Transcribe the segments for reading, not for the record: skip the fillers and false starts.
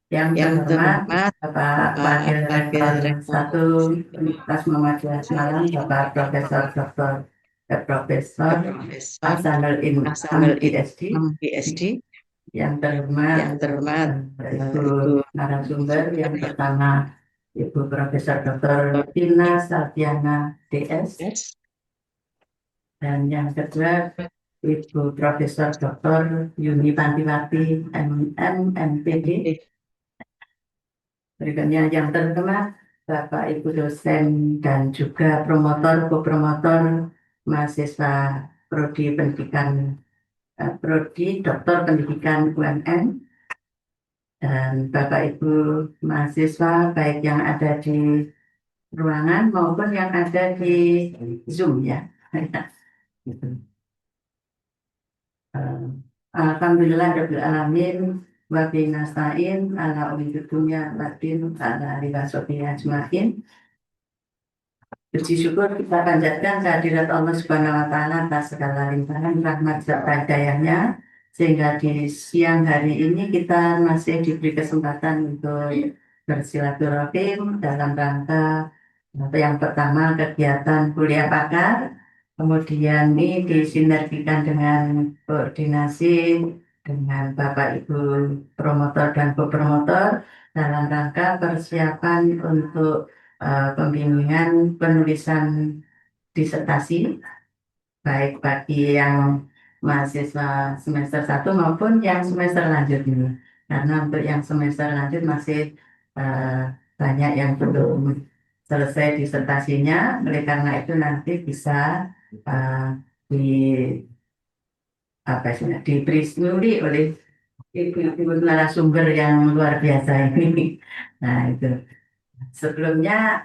Yang Yang terhormat terhormat Bapak Pak Wakil Wakil Rektor Rektor 1 Universitas Muhammadiyah Semarang, Bapak Profesor Dr. Profesor Profesor Hasanul Ilham Hasanul PhD. Ilham PhD. Yang terhormat Yang terhormat Ibu Ibu narasumber yang narasumber pertama, Ibu Profesor Dr. Tina Sartiana DS, Yes. dan yang kedua Ibu Profesor Dr. Yuni Pantiwati MM MPD. Berikutnya yang terhormat Bapak Ibu dosen dan juga promotor co-promotor mahasiswa Prodi Pendidikan Prodi Doktor Pendidikan UMN, dan Bapak Ibu mahasiswa baik yang ada di ruangan maupun yang ada di Zoom ya. Gitu. Eh, Alhamdulillah Rabbil Alamin wa bihi nasta'in ala umuri dunya waddin ala alihi ajmain. Puji syukur kita panjatkan kehadirat Allah Subhanahu wa Ta'ala atas segala limpahan rahmat serta hidayahnya, sehingga di siang hari ini kita masih diberi kesempatan untuk bersilaturahim dalam rangka yang pertama kegiatan kuliah pakar, kemudian ini disinergikan dengan koordinasi dengan Bapak Ibu promotor dan co-promotor dalam rangka persiapan untuk pembimbingan penulisan disertasi baik bagi yang mahasiswa semester 1 maupun yang semester lanjut ini. Karena untuk yang semester lanjut masih eh, banyak yang belum selesai disertasinya, oleh karena itu nanti bisa eh, di apa sih diberi stimuli oleh ibu-ibu narasumber yang luar biasa ini. Nah, itu sebelumnya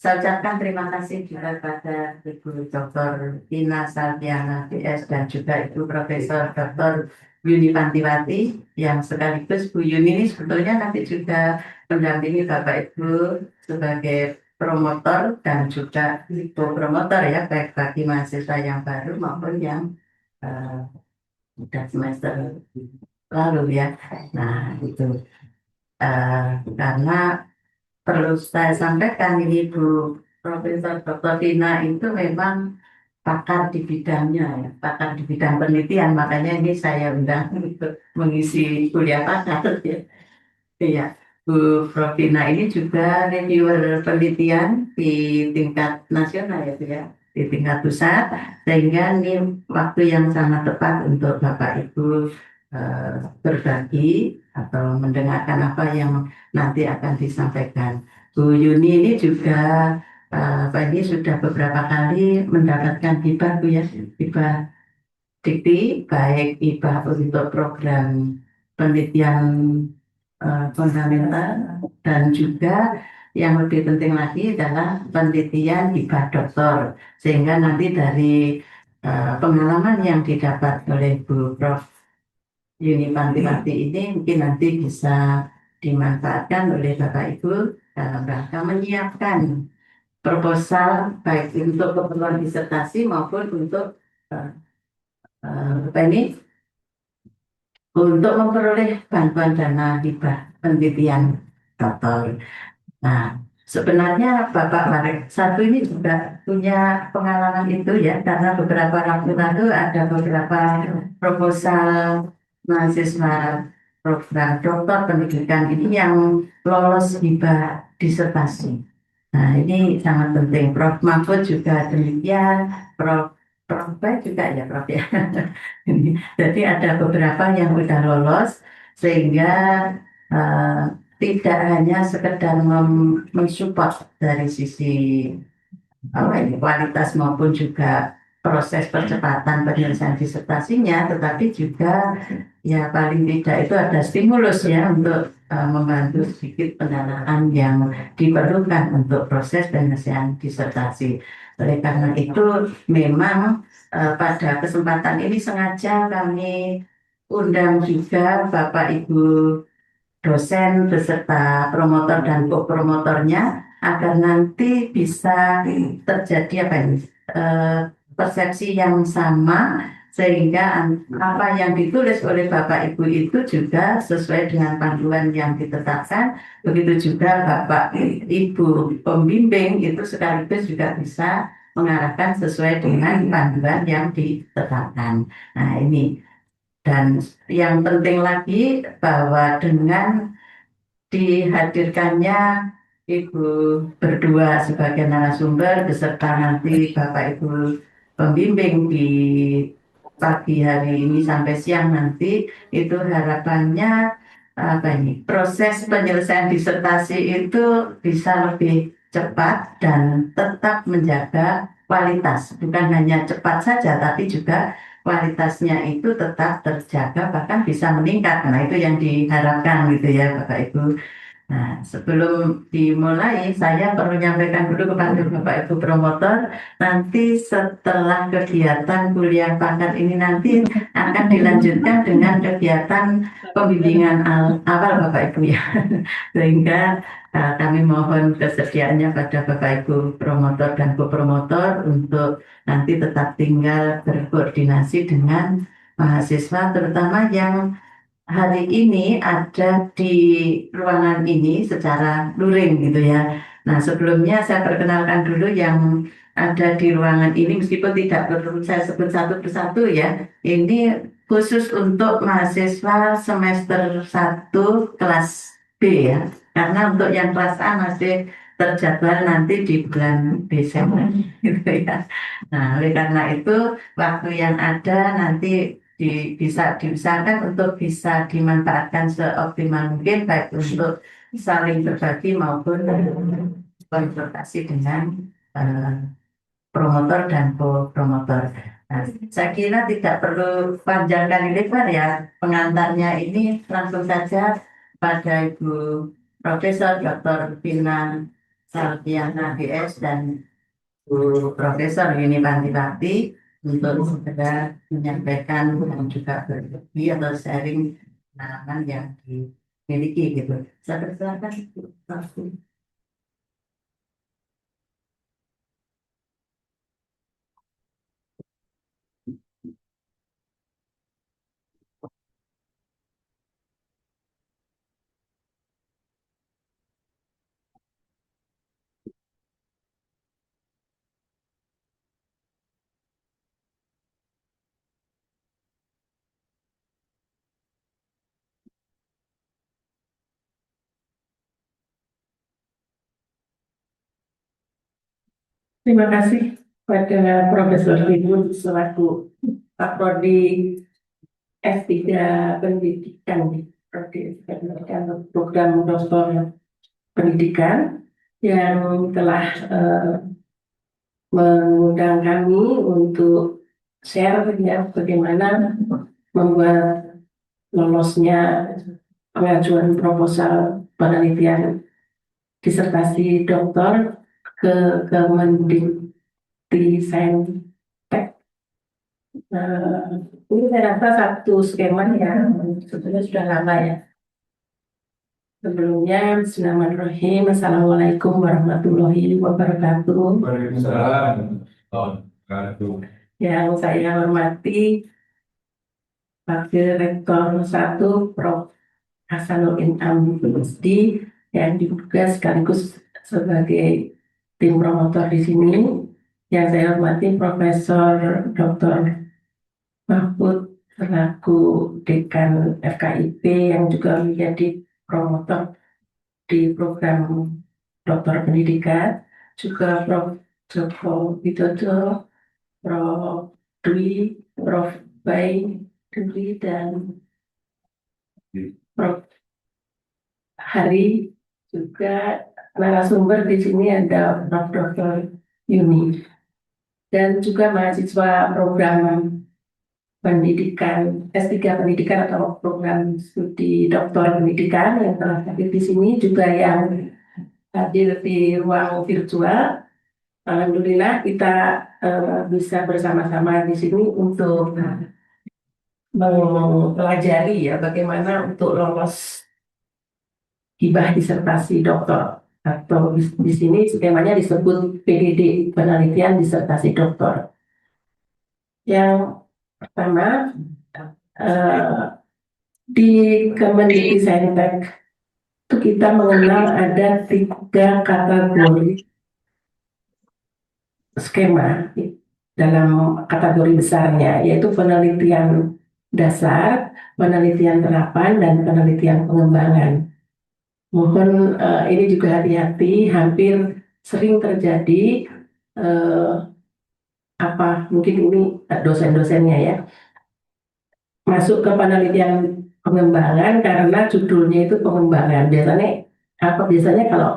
saya ucapkan terima kasih juga pada Ibu Dr. Tina Sartiana PS dan juga Ibu Profesor Dr. Yuni Pantiwati yang sekaligus Bu Yuni ini sebetulnya nanti juga mendampingi Bapak Ibu sebagai promotor dan juga promotor ya, baik bagi mahasiswa yang baru maupun yang uh, sudah semester lalu ya. Nah itu karena perlu saya sampaikan ini Bu Profesor Dr. Tina itu memang pakar di bidangnya ya, pakar di bidang penelitian, makanya ini saya undang untuk mengisi kuliah pakar ya. Iya, Bu Prof Tina ini juga reviewer penelitian di tingkat nasional ya Bu ya, di tingkat pusat, sehingga ini waktu yang sangat tepat untuk Bapak Ibu eh, berbagi atau mendengarkan apa yang nanti akan disampaikan. Bu Yuni ini juga Pak ini sudah beberapa kali mendapatkan hibah Bu ya, hibah dikti, baik hibah untuk program penelitian fundamental, dan juga yang lebih penting lagi adalah penelitian hibah doktor, sehingga nanti dari pengalaman yang didapat oleh Bu Prof Yuni Pantiwati ini mungkin nanti bisa dimanfaatkan oleh Bapak Ibu dalam rangka menyiapkan proposal baik untuk keperluan disertasi maupun untuk uh, apa ini untuk memperoleh bantuan dana hibah penelitian doktor. Nah, sebenarnya Bapak Marek satu ini juga punya pengalaman itu ya, karena beberapa waktu lalu ada beberapa proposal mahasiswa program doktor pendidikan ini yang lolos hibah disertasi. Nah, ini sangat penting. Prof. Mahfud juga demikian, Prof. Baik juga ya, Prof. ya. Jadi ada beberapa yang sudah lolos, sehingga eh, tidak hanya sekedar mensupport dari sisi apa ini, kualitas maupun juga proses percepatan penyelesaian disertasinya, tetapi juga ya paling tidak itu ada stimulus ya untuk membantu sedikit pendanaan yang diperlukan untuk proses penyelesaian disertasi. Oleh karena itu memang pada kesempatan ini sengaja kami undang juga Bapak Ibu dosen beserta promotor dan co-promotornya agar nanti bisa terjadi apa ini persepsi yang sama, sehingga apa yang ditulis oleh Bapak Ibu itu juga sesuai dengan panduan yang ditetapkan. Begitu juga Bapak Ibu pembimbing itu sekaligus juga bisa mengarahkan sesuai dengan panduan yang ditetapkan. Nah, ini. Dan yang penting lagi bahwa dengan dihadirkannya Ibu berdua sebagai narasumber beserta nanti Bapak Ibu pembimbing di pagi hari ini sampai siang nanti itu harapannya apa ini proses penyelesaian disertasi itu bisa lebih cepat dan tetap menjaga kualitas, bukan hanya cepat saja tapi juga kualitasnya itu tetap terjaga bahkan bisa meningkat. Nah, itu yang diharapkan gitu ya Bapak Ibu. Nah, sebelum dimulai, saya perlu menyampaikan dulu kepada Bapak Ibu promotor, nanti setelah kegiatan kuliah pakar ini nanti akan dilanjutkan dengan kegiatan pembimbingan awal Bapak Ibu ya. Sehingga kami mohon kesediaannya pada Bapak Ibu promotor dan kopromotor untuk nanti tetap tinggal berkoordinasi dengan mahasiswa, terutama yang hari ini ada di ruangan ini secara luring gitu ya. Nah, sebelumnya saya perkenalkan dulu yang ada di ruangan ini meskipun tidak perlu saya sebut satu persatu ya. Ini khusus untuk mahasiswa semester 1 kelas B ya. Karena untuk yang kelas A masih terjadwal nanti di bulan Desember gitu ya. Nah, oleh karena itu waktu yang ada nanti bisa diusahakan untuk bisa dimanfaatkan seoptimal mungkin baik untuk saling berbagi maupun konsultasi dengan eh, promotor dan co-promotor. Nah, saya kira tidak perlu panjang kali lebar ya pengantarnya ini langsung saja pada Ibu Profesor Dr. Vina Salviana DS dan Bu Profesor Yuni Panti untuk segera menyampaikan dan juga berbagi atau sharing pengalaman yang dimiliki gitu. Saya persilakan Bu Prof. Terima kasih pada Profesor Ibu selaku Pak Prodi S3 Pendidikan di Prodi S3 Pendidikan program Doktor Pendidikan yang telah mengundang kami untuk share ya bagaimana membuat lolosnya pengajuan proposal penelitian disertasi doktor ke Kemendikti-Saintek. Ini saya rasa satu skema yang sebetulnya sudah lama ya. Sebelumnya, Bismillahirrahmanirrahim. Assalamualaikum warahmatullahi wabarakatuh. Waalaikumsalam. Yang saya hormati Wakil Rektor 1 Prof. Hasanul Inam Husdi yang juga sekaligus sebagai tim promotor di sini. Yang saya hormati Profesor Dr. Mahfud selaku Dekan FKIP yang juga menjadi promotor di program Doktor Pendidikan, juga Prof. Joko Widodo, Prof. Dwi, Prof. Bay Dwi, dan Prof. Hari, juga narasumber di sini ada Prof. Dr. Yuni, dan juga mahasiswa program pendidikan S3 pendidikan atau program studi doktor pendidikan yang telah hadir di sini, juga yang hadir di ruang virtual. Alhamdulillah kita bisa bersama-sama di sini untuk mempelajari ya bagaimana untuk lolos hibah disertasi doktor, atau di sini skemanya disebut PDD, penelitian disertasi doktor. Yang Pertama, eh, di Kemendikbudristek itu kita mengenal ada 3 kategori skema dalam kategori besarnya, yaitu penelitian dasar, penelitian terapan, dan penelitian pengembangan. Mohon ini juga hati-hati, hampir sering terjadi mungkin ini dosen-dosennya ya masuk ke penelitian pengembangan karena judulnya itu pengembangan. Biasanya kalau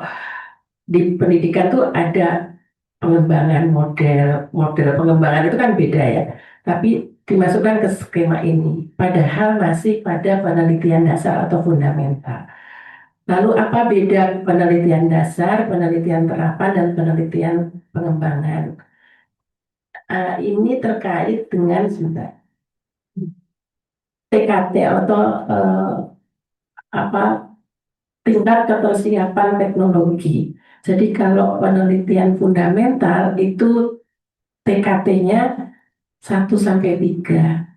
di pendidikan tuh ada pengembangan model pengembangan itu kan beda ya. Tapi dimasukkan ke skema ini, padahal masih pada penelitian dasar atau fundamental. Lalu apa beda penelitian dasar, penelitian terapan, dan penelitian pengembangan? Ini terkait dengan sebentar, TKT atau apa tingkat ketersiapan teknologi. Jadi kalau penelitian fundamental itu TKT-nya 1 sampai 3.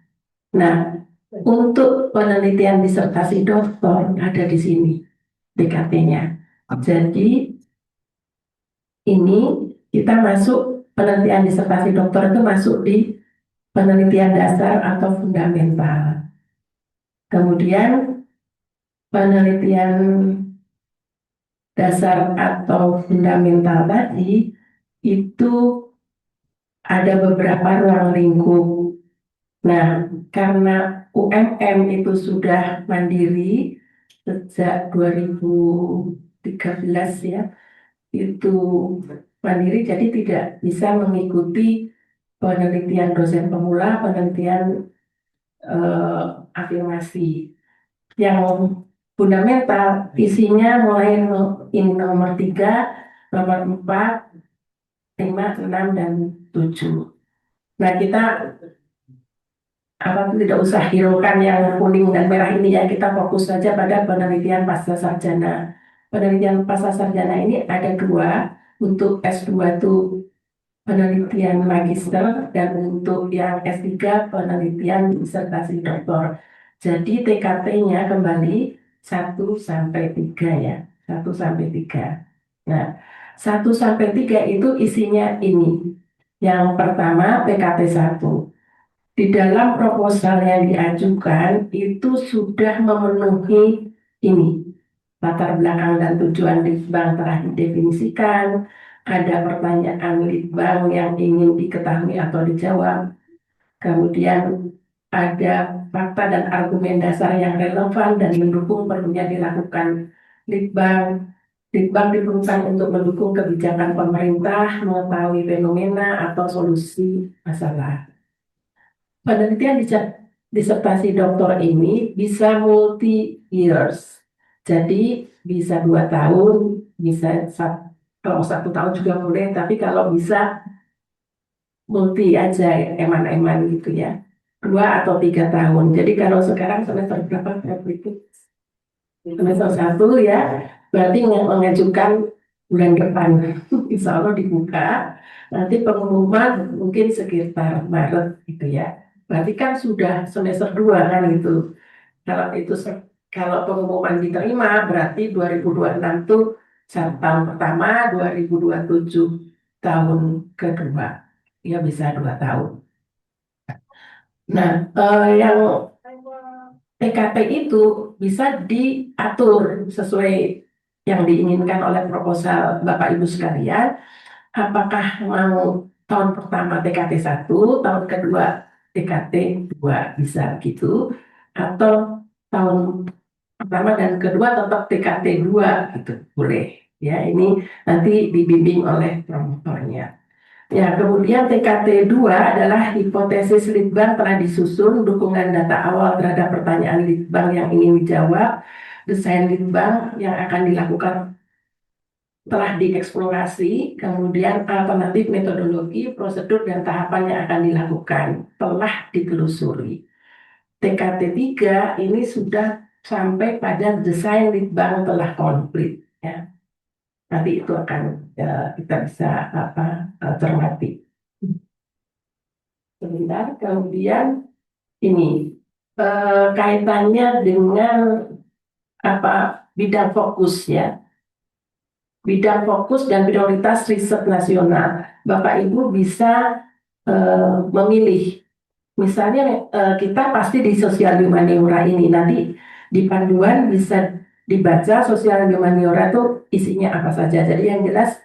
Nah, untuk penelitian disertasi doktor ada di sini TKT-nya. Jadi ini kita masuk penelitian disertasi doktor itu masuk di penelitian dasar atau fundamental. Kemudian penelitian dasar atau fundamental tadi itu ada beberapa ruang lingkup. Nah, karena UMM itu sudah mandiri sejak 2013 ya, itu mandiri jadi tidak bisa mengikuti penelitian dosen pemula, penelitian afirmasi. Yang fundamental isinya mulai ini nomor 3, nomor 4, 5, 6, dan 7. Nah, kita tidak usah hiraukan yang kuning dan merah ini ya, kita fokus saja pada penelitian pasca sarjana. Penelitian pasca sarjana ini ada 2, untuk S2 itu penelitian magister, dan untuk yang S3 penelitian disertasi doktor. Jadi TKT-nya kembali 1 sampai 3 ya, 1 sampai 3. Nah, 1 sampai 3 itu isinya ini. Yang pertama PKT 1. Di dalam proposal yang diajukan itu sudah memenuhi ini. Latar belakang dan tujuan litbang telah didefinisikan, ada pertanyaan litbang yang ingin diketahui atau dijawab, kemudian ada fakta dan argumen dasar yang relevan dan mendukung perlunya dilakukan litbang. Litbang diperlukan untuk mendukung kebijakan pemerintah, mengetahui fenomena atau solusi masalah. Penelitian disertasi doktor ini bisa multi years, jadi bisa 2 tahun, bisa kalau 1 tahun juga boleh, tapi kalau bisa multi aja, eman-eman gitu ya, 2 atau 3 tahun. Jadi kalau sekarang semester berapa? Semester 1 ya, berarti mengajukan bulan depan, insya Allah dibuka. Nanti pengumuman mungkin sekitar Maret gitu ya. Berarti kan sudah semester 2 kan itu. Kalau pengumuman diterima berarti 2026 itu tahun pertama, 2027 tahun kedua. Ya bisa 2 tahun. Nah, yang TKP itu bisa diatur sesuai yang diinginkan oleh proposal Bapak Ibu sekalian. Apakah mau tahun pertama TKT 1, tahun kedua TKT 2, bisa gitu, atau tahun pertama dan kedua tetap TKT 2 gitu, boleh. Ya, ini nanti dibimbing oleh promotornya. Ya, kemudian TKT 2 adalah hipotesis litbang telah disusun, dukungan data awal terhadap pertanyaan litbang yang ingin dijawab, desain litbang yang akan dilakukan telah dieksplorasi, kemudian alternatif metodologi, prosedur, dan tahapan yang akan dilakukan telah ditelusuri. TKT 3 ini sudah sampai pada desain litbang telah komplit. Ya. Nanti itu akan kita bisa cermati. Sebentar, kemudian ini kaitannya dengan bidang fokus ya, bidang fokus dan prioritas riset nasional. Bapak Ibu bisa memilih. Misalnya kita pasti di sosial humaniora ini nanti di panduan bisa dibaca sosial humaniora itu isinya apa saja. Jadi yang jelas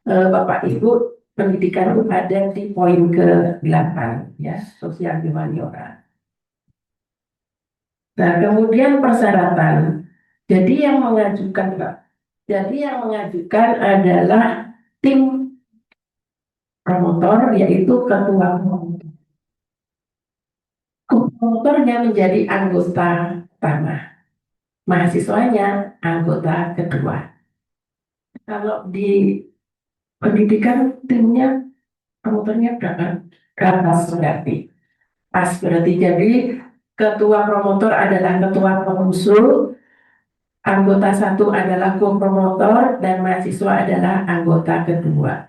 Bapak Ibu pendidikan itu ada di poin ke-8 ya, sosial humaniora. Nah, kemudian persyaratan. Jadi yang mengajukan adalah tim promotor yaitu ketua promotor. Promotornya menjadi anggota pertama, mahasiswanya anggota kedua. Kalau di pendidikan timnya promotornya berapa berarti? Pas berarti jadi ketua promotor adalah ketua pengusul, anggota satu adalah co-promotor, dan mahasiswa adalah anggota kedua.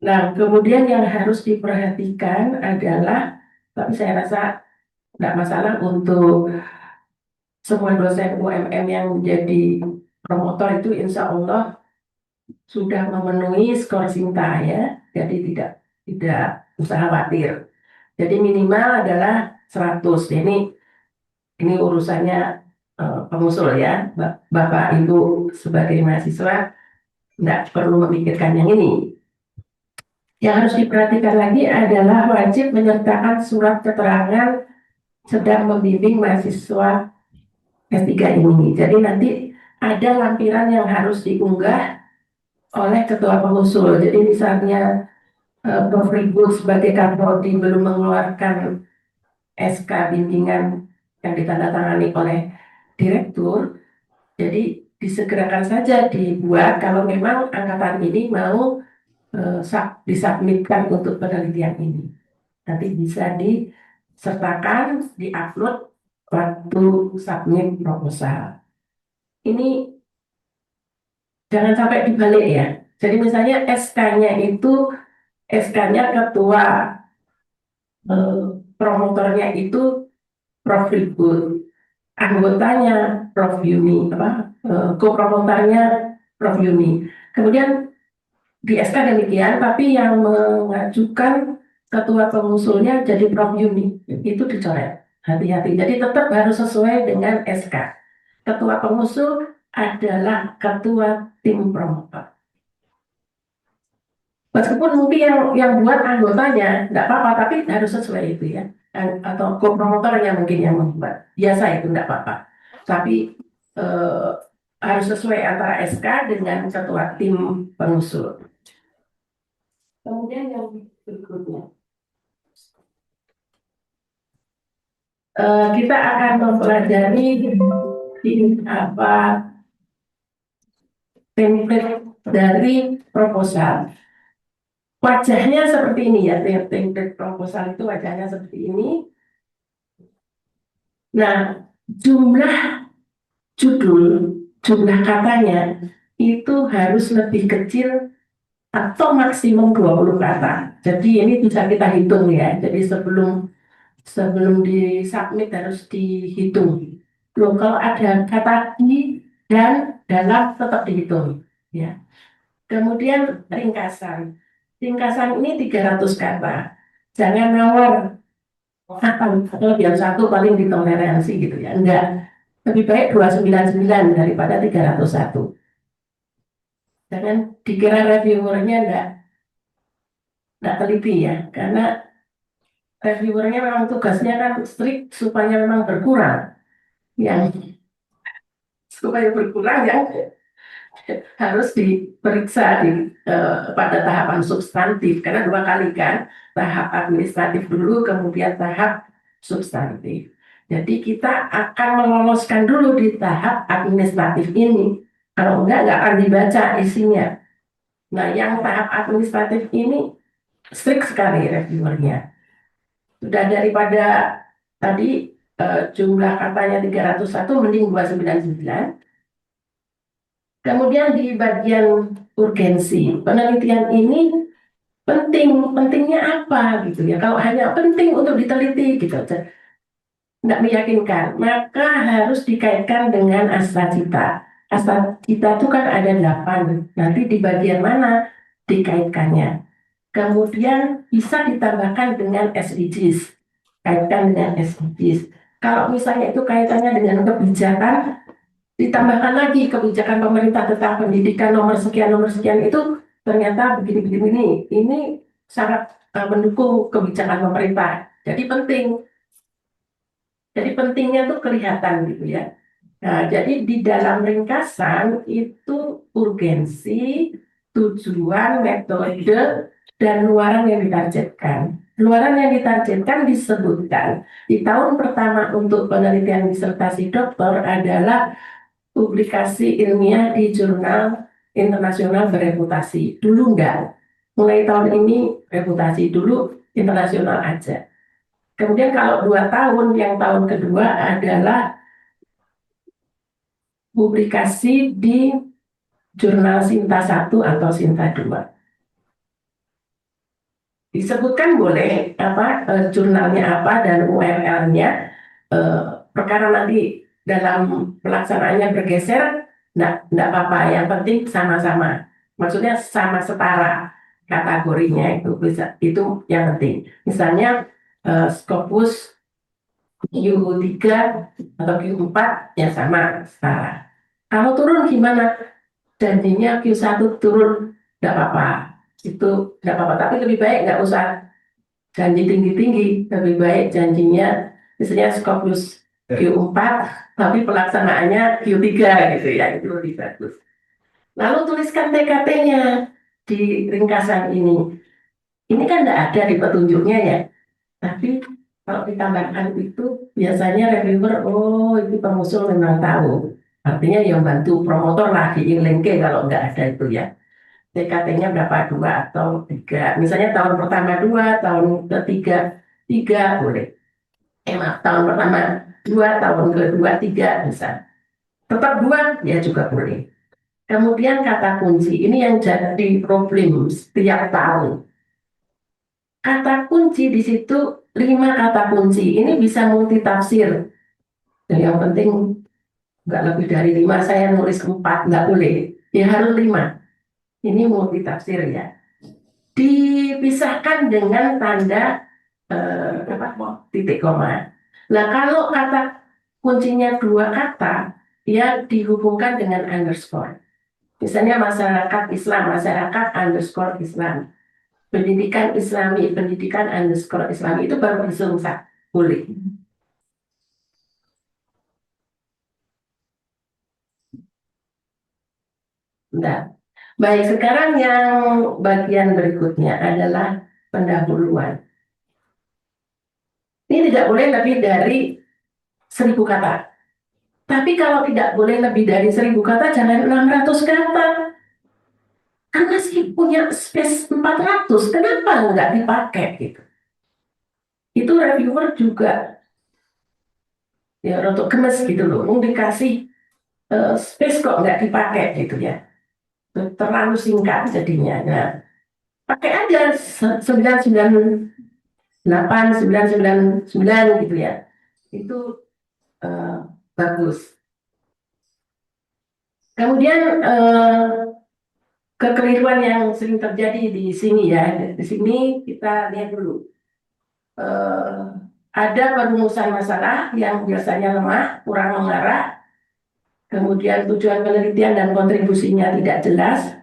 Nah, kemudian yang harus diperhatikan adalah, tapi saya rasa tidak masalah untuk semua dosen UMM yang menjadi promotor itu insya Allah sudah memenuhi skor Sinta ya, jadi tidak usah khawatir. Jadi minimal adalah 100. Ini urusannya pengusul ya, Bapak Ibu sebagai mahasiswa tidak perlu memikirkan yang ini. Yang harus diperhatikan lagi adalah wajib menyertakan surat keterangan sedang membimbing mahasiswa S3 ini. Jadi nanti ada lampiran yang harus diunggah oleh ketua pengusul. Jadi misalnya Prof. Ribut sebagai Kapolri belum mengeluarkan SK bimbingan yang ditandatangani oleh direktur, jadi disegerakan saja dibuat kalau memang angkatan ini mau disubmitkan untuk penelitian ini. Nanti bisa disertakan, diupload waktu submit proposal. Ini jangan sampai dibalik ya. Jadi misalnya SK-nya ketua promotornya itu Prof. Ribut, anggotanya Prof. Yuni, co-promotornya Prof. Yuni. Kemudian di SK demikian, tapi yang mengajukan ketua pengusulnya jadi Prof. Yuni, itu dicoret. Hati-hati. Jadi tetap harus sesuai dengan SK. Ketua pengusul adalah ketua tim promotor. Meskipun mungkin yang buat anggotanya tidak apa-apa, tapi harus sesuai itu ya. Atau co-promotornya mungkin yang membuat. Biasa itu tidak apa-apa. Tapi harus sesuai antara SK dengan ketua tim pengusul. Kemudian yang berikutnya, kita akan mempelajari template dari proposal. Wajahnya seperti ini ya, template proposal itu wajahnya seperti ini. Nah, jumlah katanya itu harus lebih kecil atau maksimum 20 kata. Jadi ini bisa kita hitung ya. Jadi sebelum disubmit harus dihitung. Loh, kalau ada kata di dan dalam tetap dihitung ya. Kemudian ringkasan. Ringkasan ini 300 kata. Jangan nawar atau biar satu paling ditoleransi gitu ya. Enggak. Lebih baik 299 daripada 301. Jangan dikira reviewernya enggak teliti ya. Karena reviewernya memang tugasnya kan strict supaya memang berkurang. Yang supaya berkurang ya harus diperiksa pada tahapan substantif karena 2 kali kan, tahap administratif dulu kemudian tahap substantif. Jadi kita akan meloloskan dulu di tahap administratif ini, kalau enggak akan dibaca isinya. Nah yang tahap administratif ini strict sekali reviewernya. Sudah daripada tadi jumlah katanya 301 mending 299. Kemudian di bagian urgensi, penelitian ini pentingnya apa gitu ya. Kalau hanya penting untuk diteliti gitu aja, nggak meyakinkan, maka harus dikaitkan dengan astra cita. Astra cita itu kan ada 8, nanti di bagian mana dikaitkannya. Kemudian bisa ditambahkan dengan SDGs, kaitkan dengan SDGs. Kalau misalnya itu kaitannya dengan kebijakan, ditambahkan lagi kebijakan pemerintah tentang pendidikan nomor sekian itu ternyata begini-begini. Ini sangat mendukung kebijakan pemerintah. Jadi penting. Jadi pentingnya tuh kelihatan gitu ya. Nah, jadi di dalam ringkasan itu urgensi, tujuan, metode, dan luaran yang ditargetkan. Luaran yang ditargetkan disebutkan di tahun pertama untuk penelitian disertasi doktor adalah publikasi ilmiah di jurnal internasional bereputasi. Dulu enggak, mulai tahun ini reputasi, dulu internasional aja. Kemudian kalau 2 tahun, yang tahun kedua adalah publikasi di jurnal Sinta 1 atau Sinta 2. Disebutkan boleh apa jurnalnya apa dan URL-nya, perkara nanti dalam pelaksanaannya bergeser, enggak apa-apa, yang penting sama-sama. Maksudnya sama setara kategorinya, itu bisa, itu yang penting. Misalnya Scopus Q3 atau Q4 ya sama setara. Kalau turun gimana? Janjinya Q1 turun, enggak apa-apa. Itu enggak apa-apa, tapi lebih baik enggak usah janji tinggi-tinggi, lebih baik janjinya misalnya Scopus Q4 tapi pelaksanaannya Q3 gitu ya, itu lebih bagus. Lalu tuliskan TKP-nya di ringkasan ini. Ini kan enggak ada di petunjuknya ya, tapi kalau ditambahkan itu biasanya reviewer, oh itu pengusul memang tahu. Artinya yang bantu promotor lah di link kalau enggak ada itu ya. TKT-nya berapa, 2 atau 3. Misalnya tahun pertama 2, tahun ketiga 3 boleh. Maaf, tahun pertama 2, tahun kedua 3 bisa. Tetap 2 ya juga boleh. Kemudian kata kunci, ini yang jadi problem setiap tahun. Kata kunci di situ 5 kata kunci. Ini bisa multitafsir. Dan yang penting nggak lebih dari 5, saya nulis 4, nggak boleh. Ya harus 5. Ini multitafsir ya. Dipisahkan dengan tanda titik koma. Nah, kalau kata kuncinya 2 kata, ya dihubungkan dengan underscore. Misalnya masyarakat Islam, masyarakat underscore Islam. Pendidikan Islami, pendidikan underscore Islami, itu baru bisa boleh. Nah, baik, sekarang yang bagian berikutnya adalah pendahuluan. Ini tidak boleh lebih dari 1000 kata. Tapi kalau tidak boleh lebih dari 1000 kata, jangan 600 kata. Kan masih punya space 400, kenapa nggak dipakai gitu? Itu reviewer juga ya untuk gemes gitu loh, mau dikasih space kok nggak dipakai gitu ya. Terlalu singkat jadinya. Nah, pakai aja 998, 999 gitu ya. Itu bagus. Kemudian kekeliruan yang sering terjadi di sini ya. Di sini kita lihat dulu. Ada perumusan masalah yang biasanya lemah, kurang mengarah, kemudian tujuan penelitian dan kontribusinya tidak jelas,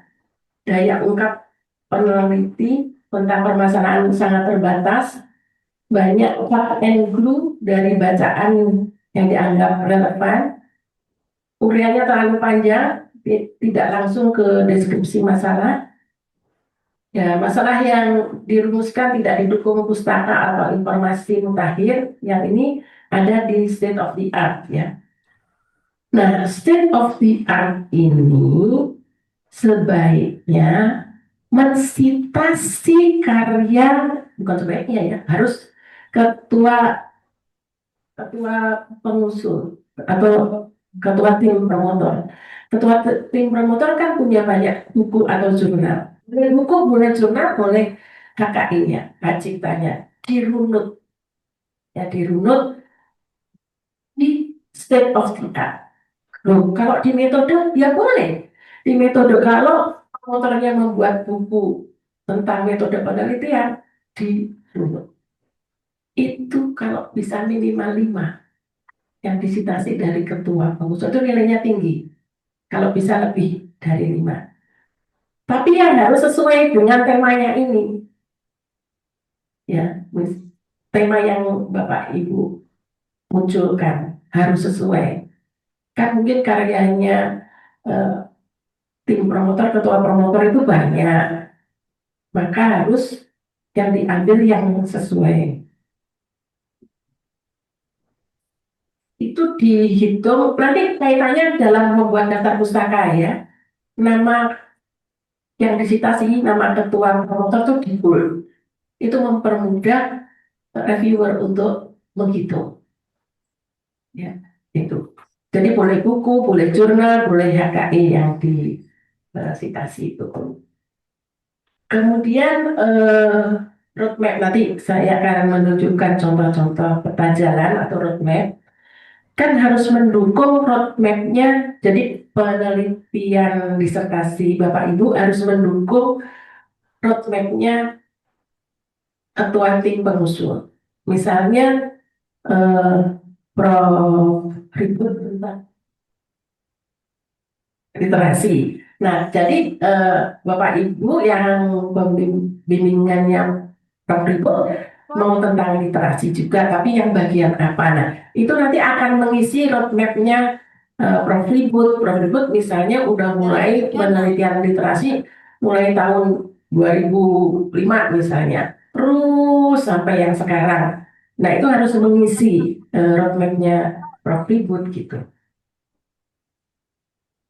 daya ungkap peneliti tentang permasalahan sangat terbatas, banyak fact and clue dari bacaan yang dianggap relevan, uraiannya terlalu panjang, tidak langsung ke deskripsi masalah. Ya, masalah yang dirumuskan tidak didukung pustaka atau informasi mutakhir, yang ini ada di state of the art ya. Nah, state of the art ini sebaiknya mensitasi karya, bukan sebaiknya ya, harus ketua pengusul atau ketua tim promotor. Ketua tim promotor kan punya banyak buku atau jurnal. Boleh buku, boleh jurnal, boleh KKI-nya, hak ciptanya, dirunut, ya dirunut di state of the art. Loh, kalau di metode, ya boleh. Di metode kalau promotornya membuat buku tentang metode penelitian, dirunut. Itu kalau bisa minimal 5 yang disitasi dari ketua pengusul itu nilainya tinggi. Kalau bisa lebih dari 5. Tapi yang harus sesuai dengan temanya ini. Ya, tema yang Bapak Ibu munculkan harus sesuai. Kan mungkin karyanya eh, tim promotor, ketua promotor itu banyak, maka harus yang diambil yang sesuai. Itu dihitung, nanti kaitannya dalam membuat daftar pustaka ya. Nama yang disitasi, nama ketua promotor itu di bold. Itu mempermudah reviewer untuk menghitung. Ya, itu. Jadi boleh buku, boleh jurnal, boleh HKI yang disitasi itu. Kemudian roadmap nanti saya akan menunjukkan contoh-contoh peta jalan atau roadmap. Kan harus mendukung roadmap-nya. Jadi penelitian disertasi Bapak Ibu harus mendukung roadmap-nya ketua tim pengusul. Misalnya eh, Prof. Ribut tentang literasi. Nah, jadi Bapak Ibu yang bimbingannya Prof. Ribut mau tentang literasi juga, tapi yang bagian apa? Nah, itu nanti akan mengisi roadmap-nya Prof. Ribut. Prof. Ribut misalnya udah mulai penelitian literasi mulai tahun 2005 misalnya, terus sampai yang sekarang. Nah, itu harus mengisi roadmap-nya Prof. Ribut gitu.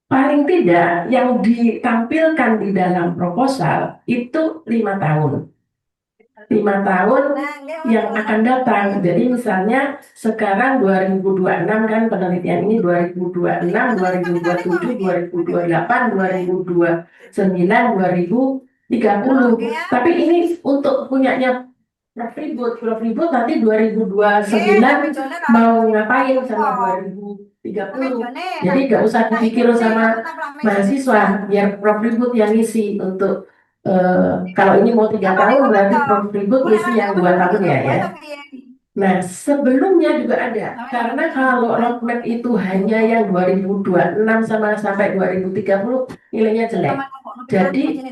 Paling tidak yang ditampilkan di dalam proposal itu 5 tahun. 5 tahun yang akan datang. Jadi misalnya sekarang 2026 kan penelitian ini 2026, 2027, 2028, 2029, 2030. Tapi ini untuk punyanya Prof. Ribut nanti 2029 mau ngapain sama 2030. Jadi nggak usah dipikir sama mahasiswa, biar Prof. Ribut yang ngisi untuk kalau ini mau 3 tahun berarti Prof. Ribut ngisi yang 2 tahun ya. Nah, sebelumnya juga ada, karena kalau roadmap itu hanya yang 2026 sama sampai 2030 nilainya jelek. Jadi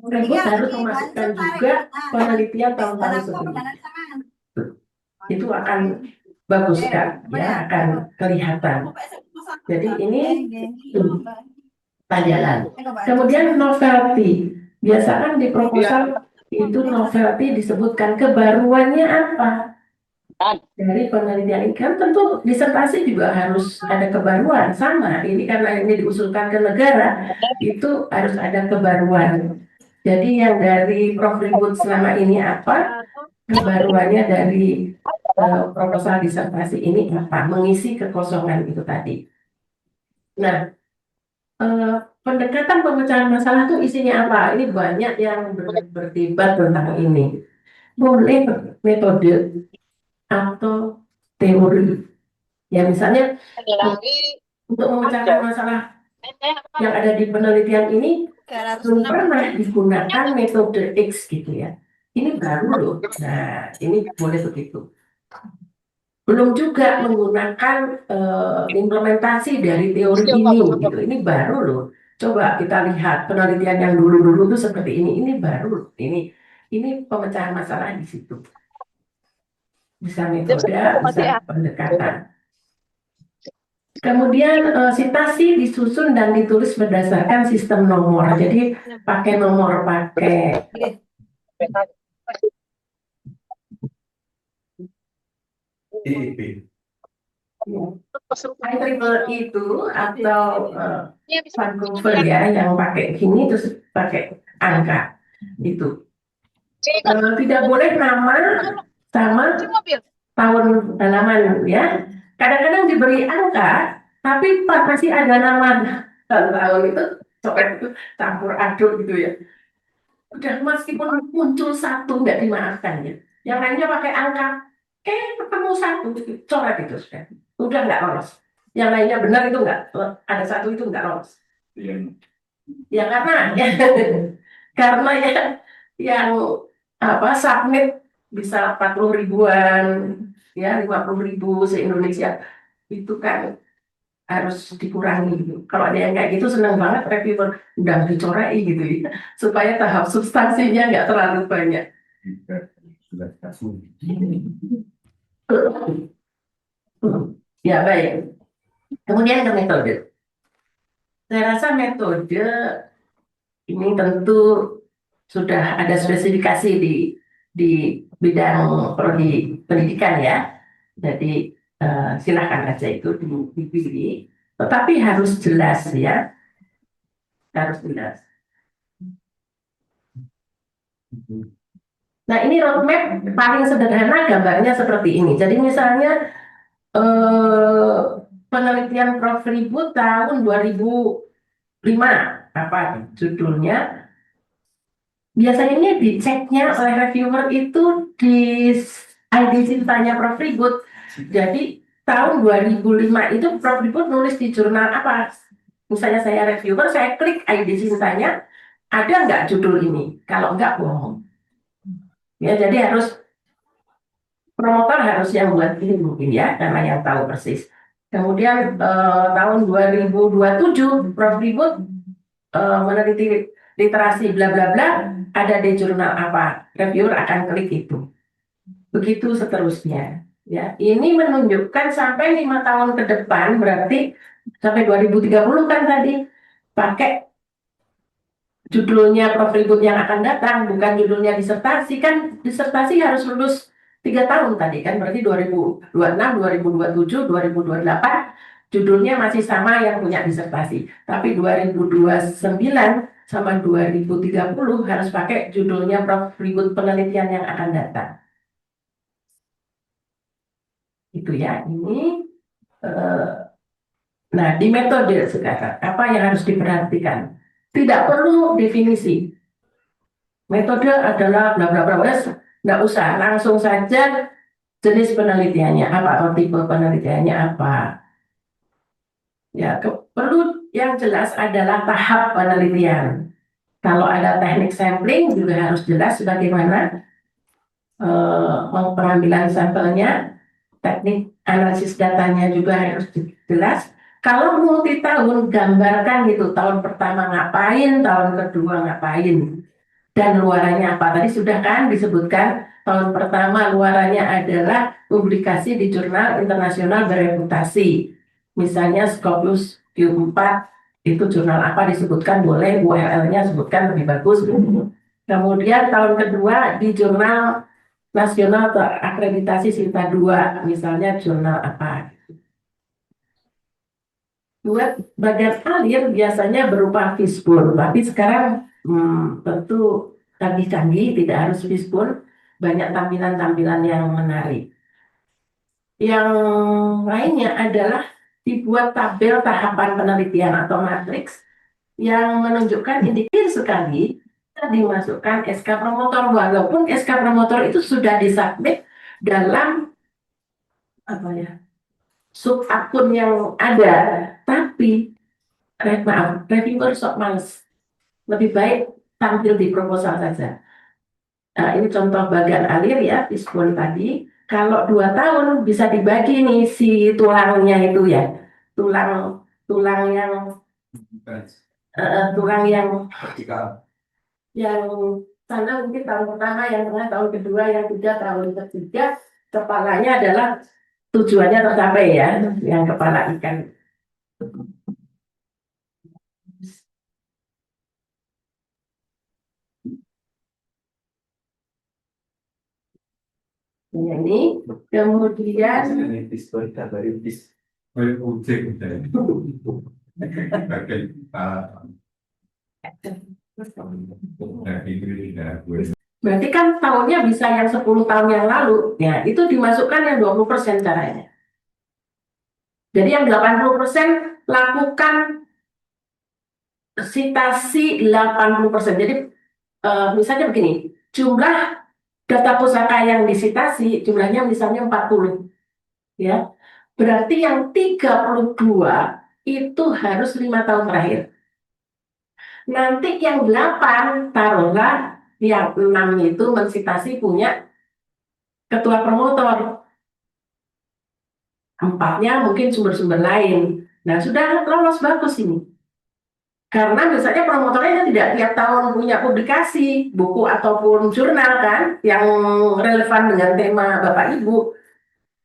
Ribut harus memasukkan juga penelitian tahun-tahun sebelumnya. Itu akan bagus kan, ya akan kelihatan. Jadi ini jalan. Kemudian novelty. Biasakan di proposal itu novelty disebutkan kebaruannya apa dari penelitian ini. Kan tentu disertasi juga harus ada kebaruan. Sama, ini karena ini diusulkan ke negara, itu harus ada kebaruan. Jadi yang dari Prof. Ribut selama ini apa? Kebaruannya dari proposal disertasi ini apa? Mengisi kekosongan itu tadi. Nah, pendekatan pemecahan masalah itu isinya apa? Ini banyak yang berdebat tentang ini. Boleh metode atau teori. Ya misalnya untuk memecahkan masalah yang ada di penelitian ini belum pernah digunakan metode X gitu ya. Ini baru loh. Nah, ini boleh begitu. Belum juga menggunakan implementasi dari teori ini gitu. Ini baru loh. Coba kita lihat penelitian yang dulu-dulu itu seperti ini. Ini baru loh. Ini pemecahan masalah di situ. Bisa metode, bisa pendekatan. Kemudian sitasi disusun dan ditulis berdasarkan sistem nomor. Jadi pakai nomor, pakai IEP. IEEE itu atau Vancouver ya yang pakai gini terus pakai angka itu. Tidak boleh nama sama tahun halaman ya. Kadang-kadang diberi angka, tapi masih ada nama tahun itu coret itu campur aduk gitu ya. Udah meskipun muncul satu nggak dimaafkan ya. Yang lainnya pakai angka, ketemu satu, coret itu udah nggak lolos. Yang lainnya benar itu nggak, ada satu itu nggak lolos. Iya. Ya karena ya, karena ya yang submit bisa 40 ribuan, ya 50 ribu se-Indonesia itu kan harus dikurangi gitu. Kalau ada yang kayak gitu senang banget reviewer udah dicorai gitu ya, supaya tahap substansinya nggak terlalu banyak. Ya baik. Kemudian ke metode. Saya rasa metode ini tentu sudah ada spesifikasi di bidang prodi pendidikan ya. Jadi silakan aja itu dipilih, tetapi harus jelas ya, harus jelas. Nah ini roadmap paling sederhana gambarnya seperti ini. Jadi misalnya penelitian Prof. Ribut tahun 2005 apa judulnya? Biasanya ini diceknya oleh reviewer itu di ID cintanya Prof. Ribut. Jadi tahun 2005 itu Prof. Ribut nulis di jurnal apa? Misalnya saya reviewer, saya klik ID cintanya, ada nggak judul ini? Kalau nggak, bohong. Ya, jadi promotor harus yang buat ini mungkin ya, karena yang tahu persis. Kemudian tahun 2027 Prof. Ribut meneliti literasi bla bla bla, ada di jurnal apa, reviewer akan klik itu. Begitu seterusnya. Ya, ini menunjukkan sampai 5 tahun ke depan, berarti sampai 2030 kan tadi pakai judulnya Prof. Ribut yang akan datang, bukan judulnya disertasi. Kan disertasi harus lulus 3 tahun tadi kan, berarti 2026, 2027, 2028 judulnya masih sama yang punya disertasi. Tapi 2029 sama 2030 harus pakai judulnya Prof. Ribut penelitian yang akan datang. Itu ya, ini nah di metode sekarang apa yang harus diperhatikan? Tidak perlu definisi. Metode adalah bla bla bla, nggak usah, langsung saja jenis penelitiannya apa atau tipe penelitiannya apa. Ya, perlu yang jelas adalah tahap penelitian. Kalau ada teknik sampling juga harus jelas bagaimana pengambilan sampelnya, teknik analisis datanya juga harus jelas. Kalau multi tahun, gambarkan gitu, tahun pertama ngapain, tahun kedua ngapain, dan luarannya apa. Tadi sudah kan disebutkan, tahun pertama luarannya adalah publikasi di jurnal internasional bereputasi. Misalnya Scopus Q4, itu jurnal apa disebutkan, boleh URL-nya sebutkan lebih bagus. Kemudian tahun kedua di jurnal nasional terakreditasi Sinta 2, misalnya jurnal apa. Buat bagian alir biasanya berupa fishbowl, tapi sekarang tentu canggih-canggih, tidak harus fishbowl, banyak tampilan-tampilan yang menarik. Yang lainnya adalah dibuat tabel tahapan penelitian atau matriks yang menunjukkan indikator sekali dimasukkan SK promotor, walaupun SK promotor itu sudah disubmit dalam apa ya, sub akun yang ada, tapi maaf, reviewer sok males, lebih baik tampil di proposal saja. Nah, ini contoh bagian alir ya, fishbone tadi. Kalau 2 tahun bisa dibagi nih si tulangnya itu ya, tulang yang tulang yang sana mungkin tahun pertama, yang tengah tahun kedua, yang tiga tahun ketiga, kepalanya adalah tujuannya tercapai ya, yang kepala ikan. Ini kemudian berarti kan tahunnya bisa yang 10 tahun yang lalu, ya itu dimasukkan yang 20% caranya. Jadi yang 80% lakukan sitasi 80%. Jadi misalnya begini, jumlah data pusaka yang disitasi jumlahnya misalnya 40, ya. Berarti yang 32 itu harus 5 tahun terakhir. Nanti yang 8, taruhlah yang 6 itu mensitasi punya ketua promotor. 4-nya mungkin sumber-sumber lain. Nah, sudah lolos, bagus ini. Karena misalnya promotornya tidak tiap tahun punya publikasi, buku ataupun jurnal kan, yang relevan dengan tema Bapak Ibu.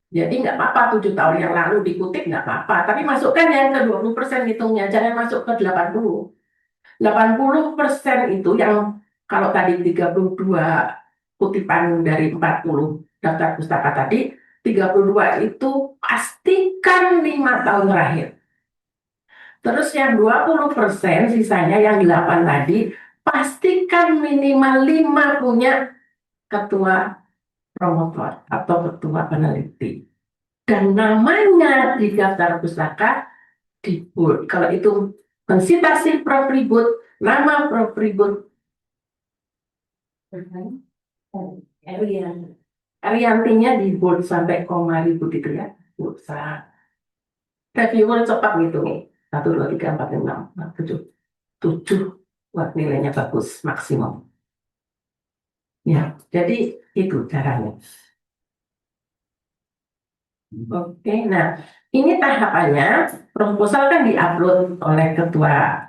Jadi nggak apa-apa 7 tahun yang lalu dikutip nggak apa-apa. Tapi masukkan yang ke 20% hitungnya, jangan masuk ke 80. 80% itu yang kalau tadi 32 kutipan dari 40 daftar pustaka tadi, 32 itu pastikan 5 tahun terakhir. Terus yang 20% sisanya yang 8 tadi, pastikan minimal 5 punya ketua promotor atau ketua peneliti. Dan namanya di daftar pustaka di bold. Kalau itu mensitasi Profribut, nama Profribut Ariantinya di bold sampai koma ribut itu ya. Usah. Reviewer cepat gitu nih. 1, 2, 3, 4, 5, 6, 7. 7. Wah, nilainya bagus, maksimum. Ya, jadi itu caranya. Oke, nah ini tahapannya. Proposal kan diupload oleh ketua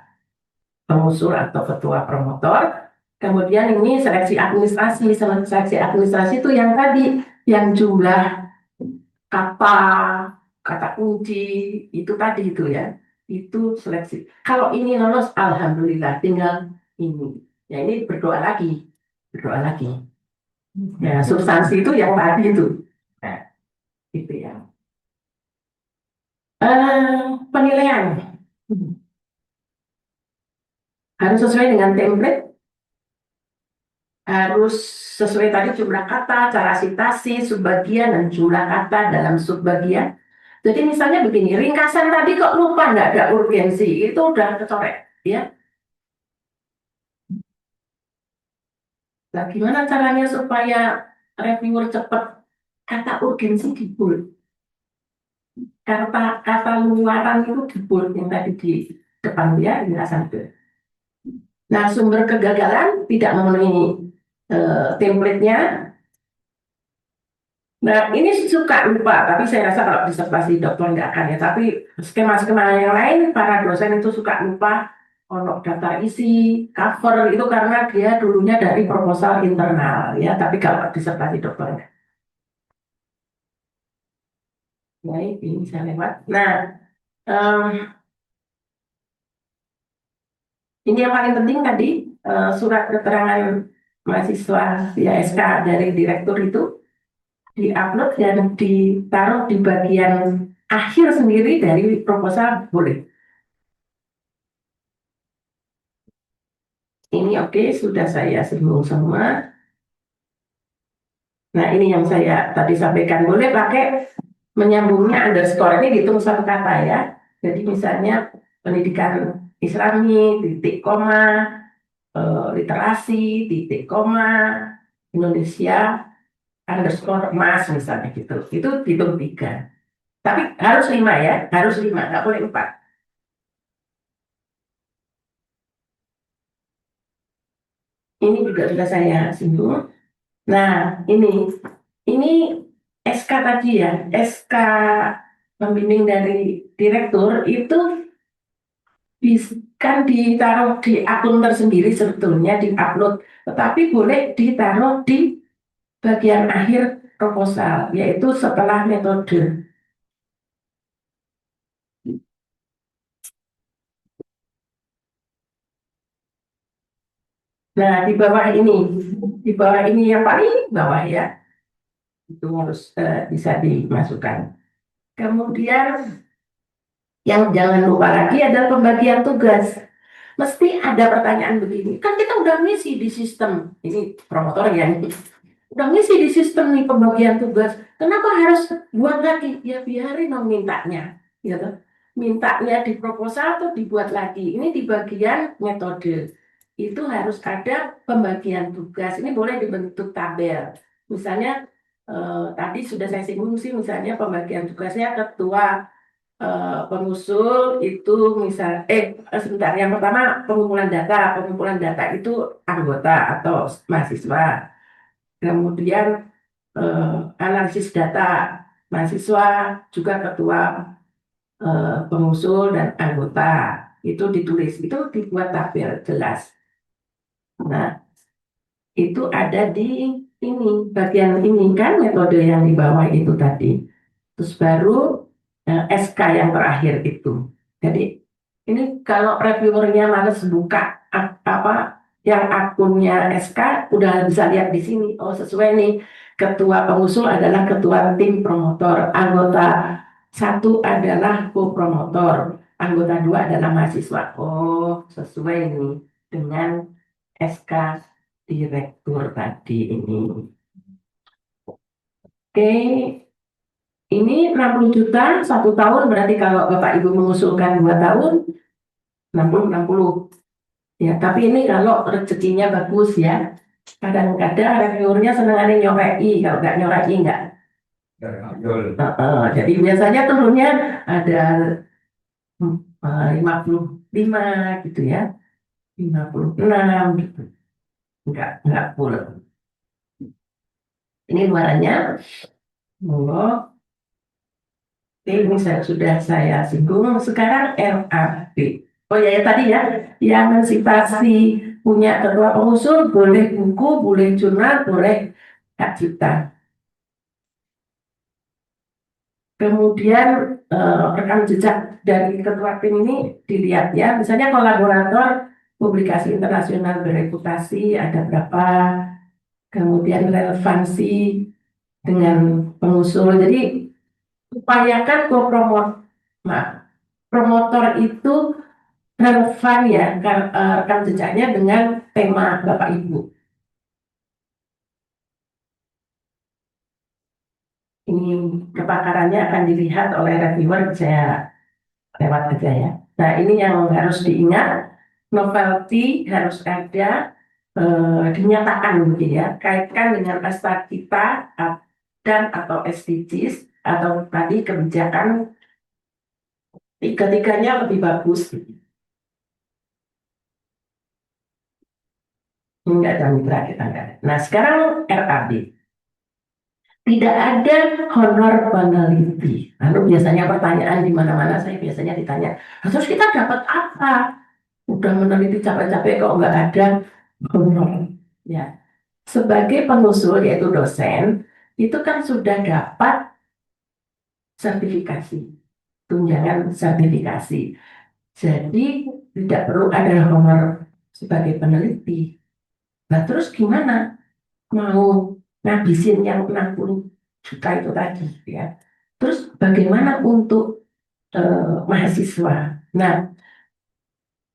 pengusul atau ketua promotor. Kemudian ini seleksi administrasi. Seleksi administrasi itu yang tadi, yang jumlah kata, kata kunci, itu tadi itu ya. Itu seleksi. Kalau ini lolos, alhamdulillah, tinggal ini. Ya ini berdoa lagi. Berdoa lagi. Ya, substansi itu yang tadi itu. Nah, itu ya. Penilaian harus sesuai dengan template, harus sesuai tadi jumlah kata, cara citasi, subbagian, dan jumlah kata dalam subbagian. Jadi misalnya begini, ringkasan tadi kok lupa, nggak ada urgensi, itu udah kecorek, ya. Nah, gimana caranya supaya reviewer cepat? Kata urgensi di bold, kata luaran itu di bold yang tadi di depan ya, ringkasan itu. Nah, sumber kegagalan tidak memenuhi template-nya. Nah, ini suka lupa, tapi saya rasa kalau disertasi dokter nggak akan ya. Tapi skema-skema yang lain, para dosen itu suka lupa untuk daftar isi, cover, itu karena dia dulunya dari proposal internal ya. Tapi kalau disertasi dokter nggak. Baik, ini saya lewat. Nah, ini yang paling penting tadi, surat keterangan mahasiswa via SK dari direktur itu diupload dan ditaruh di bagian akhir sendiri dari proposal boleh. Ini oke, sudah saya singgung semua. Nah, ini yang saya tadi sampaikan. Boleh pakai menyambungnya underscore, ini dihitung satu kata ya. Jadi misalnya pendidikan Islami, titik koma, literasi, titik koma, Indonesia, underscore mas misalnya gitu. Itu hitung 3. Tapi harus 5 ya, harus 5, nggak boleh 4. Ini juga sudah saya singgung. Nah, ini SK tadi ya, SK pembimbing dari direktur itu kan ditaruh di akun tersendiri sebetulnya di-upload, tetapi boleh ditaruh di bagian akhir proposal, yaitu setelah metode. Nah, di bawah ini yang paling bawah ya, itu harus bisa dimasukkan. Kemudian yang jangan lupa lagi adalah pembagian tugas. Mesti ada pertanyaan begini, kan kita udah ngisi di sistem, ini promotor ya, udah ngisi di sistem nih pembagian tugas, kenapa harus buat lagi? Ya biarin dong mintanya, gitu. mintanya di proposal tuh dibuat lagi. Ini di bagian metode. Itu harus ada pembagian tugas. Ini boleh dibentuk tabel. Misalnya tadi sudah saya singgung sih, misalnya pembagian tugasnya ketua pengusul itu sebentar, yang pertama pengumpulan data itu anggota atau mahasiswa, kemudian analisis data mahasiswa juga ketua pengusul dan anggota itu ditulis, itu dibuat tabel jelas. Nah, itu ada di ini bagian ini kan metode yang di bawah itu tadi. Terus baru SK yang terakhir itu. Jadi ini kalau reviewernya males buka apa yang akunnya SK udah bisa lihat di sini. Oh, sesuai nih, ketua pengusul adalah ketua tim promotor, anggota satu adalah co-promotor, anggota dua adalah mahasiswa. Oh, sesuai nih dengan SK direktur tadi ini. Oke, ini 60 juta 1 tahun, berarti kalau Bapak Ibu mengusulkan 2 tahun, 60-60. Ya, tapi ini kalau rezekinya bagus ya. Kadang-kadang reviewernya senangannya nyorei, kalau nggak nyorei nggak. Jadi biasanya turunnya ada 55 gitu ya, 56 gitu. Nggak full. Ini luarannya. Oh, ini sudah saya singgung. Sekarang LAB. Oh ya, tadi ya, yang emansipasi punya ketua pengusul boleh buku, boleh jurnal, boleh hak cipta. Kemudian rekam jejak dari ketua tim ini dilihat ya, misalnya kolaborator publikasi internasional bereputasi ada berapa, kemudian relevansi dengan pengusul. Jadi upayakan promotor itu relevan ya rekam jejaknya dengan tema Bapak Ibu. Ini kepakarannya akan dilihat oleh reviewer, saya lewat aja ya. Nah, ini yang harus diingat, novelty harus ada, dinyatakan mungkin ya, kaitkan dengan asta kita dan atau SDGs atau tadi kebijakan, tiga-tiganya lebih bagus. Enggak ada mitra kita enggak. Nah, sekarang RAB. Tidak ada honor peneliti. Lalu biasanya pertanyaan di mana-mana saya biasanya ditanya, terus kita dapat apa? Udah meneliti capek-capek kok nggak ada honor. Ya, sebagai pengusul yaitu dosen, itu kan sudah dapat sertifikasi, tunjangan sertifikasi. Jadi tidak perlu ada honor sebagai peneliti. Nah, terus gimana? Mau ngabisin yang 60 juta itu tadi ya. Terus bagaimana untuk mahasiswa? Nah,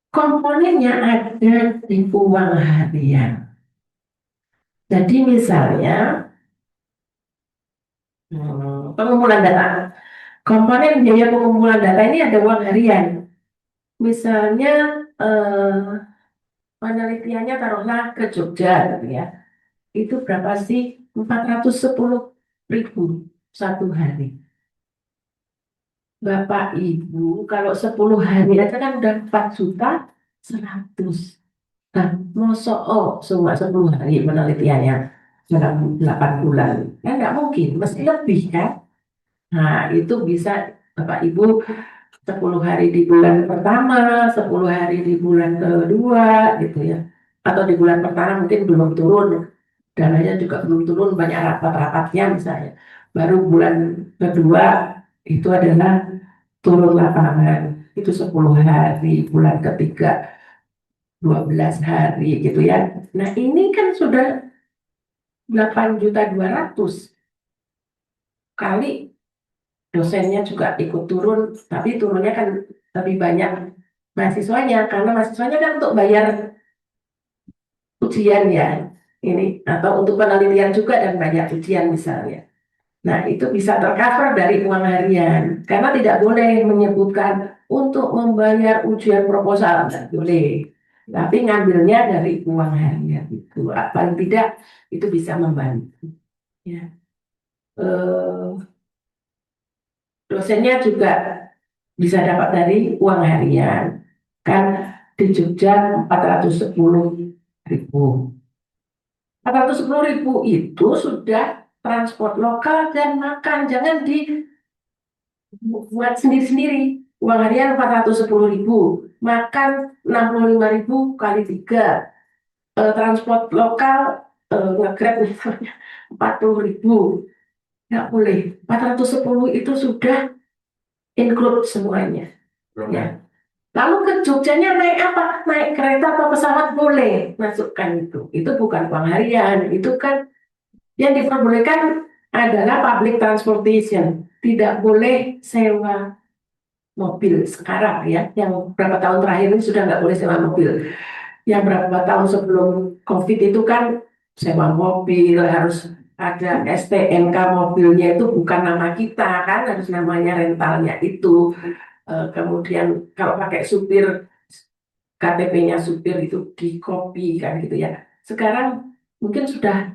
komponennya ada di uang harian. Jadi misalnya pengumpulan data. Komponen biaya pengumpulan data ini ada uang harian. Misalnya penelitiannya taruhlah ke Jogja gitu ya. Itu berapa sih? 410.000 satu hari. Bapak Ibu, kalau 10 hari aja kan udah 4.100.000. Nah, mosok cuma 10 hari penelitiannya dalam 8 bulan. Kan nggak mungkin, mesti lebih kan? Nah, itu bisa Bapak Ibu 10 hari di bulan pertama, 10 hari di bulan kedua, gitu ya. Atau di bulan pertama mungkin belum turun, dananya juga belum turun, banyak rapat-rapatnya misalnya. Baru bulan kedua itu adalah turun lapangan, itu 10 hari, bulan ketiga 12 hari gitu ya. Nah, ini kan sudah 8.200.000 kali dosennya juga ikut turun, tapi turunnya kan lebih banyak mahasiswanya, karena mahasiswanya kan untuk bayar ujian ya, ini atau untuk penelitian juga dan banyak ujian misalnya. Nah, itu bisa tercover dari uang harian. Karena tidak boleh menyebutkan untuk membayar ujian proposal, tidak boleh. Tapi ngambilnya dari uang harian itu. Paling tidak itu bisa membantu. Ya. Dosennya juga bisa dapat dari uang harian. Kan di Jogja 410.000. 410.000 itu sudah transport lokal dan makan. Jangan dibuat sendiri-sendiri. Uang harian 410.000, makan 65.000 kali 3. Transport lokal nge-grab misalnya 40.000. Nggak boleh. 410 itu sudah include semuanya. Ya. Lalu ke Jogjanya naik apa? Naik kereta atau pesawat boleh masukkan itu. Itu bukan uang harian. Itu kan yang diperbolehkan adalah public transportation. Tidak boleh sewa mobil sekarang ya. Yang berapa tahun terakhir ini sudah nggak boleh sewa mobil. Yang berapa tahun sebelum COVID itu kan sewa mobil, harus ada STNK mobilnya, itu bukan nama kita kan, harus namanya rentalnya itu. Kemudian kalau pakai supir, KTP-nya supir itu di copy kan gitu ya. Sekarang mungkin sudah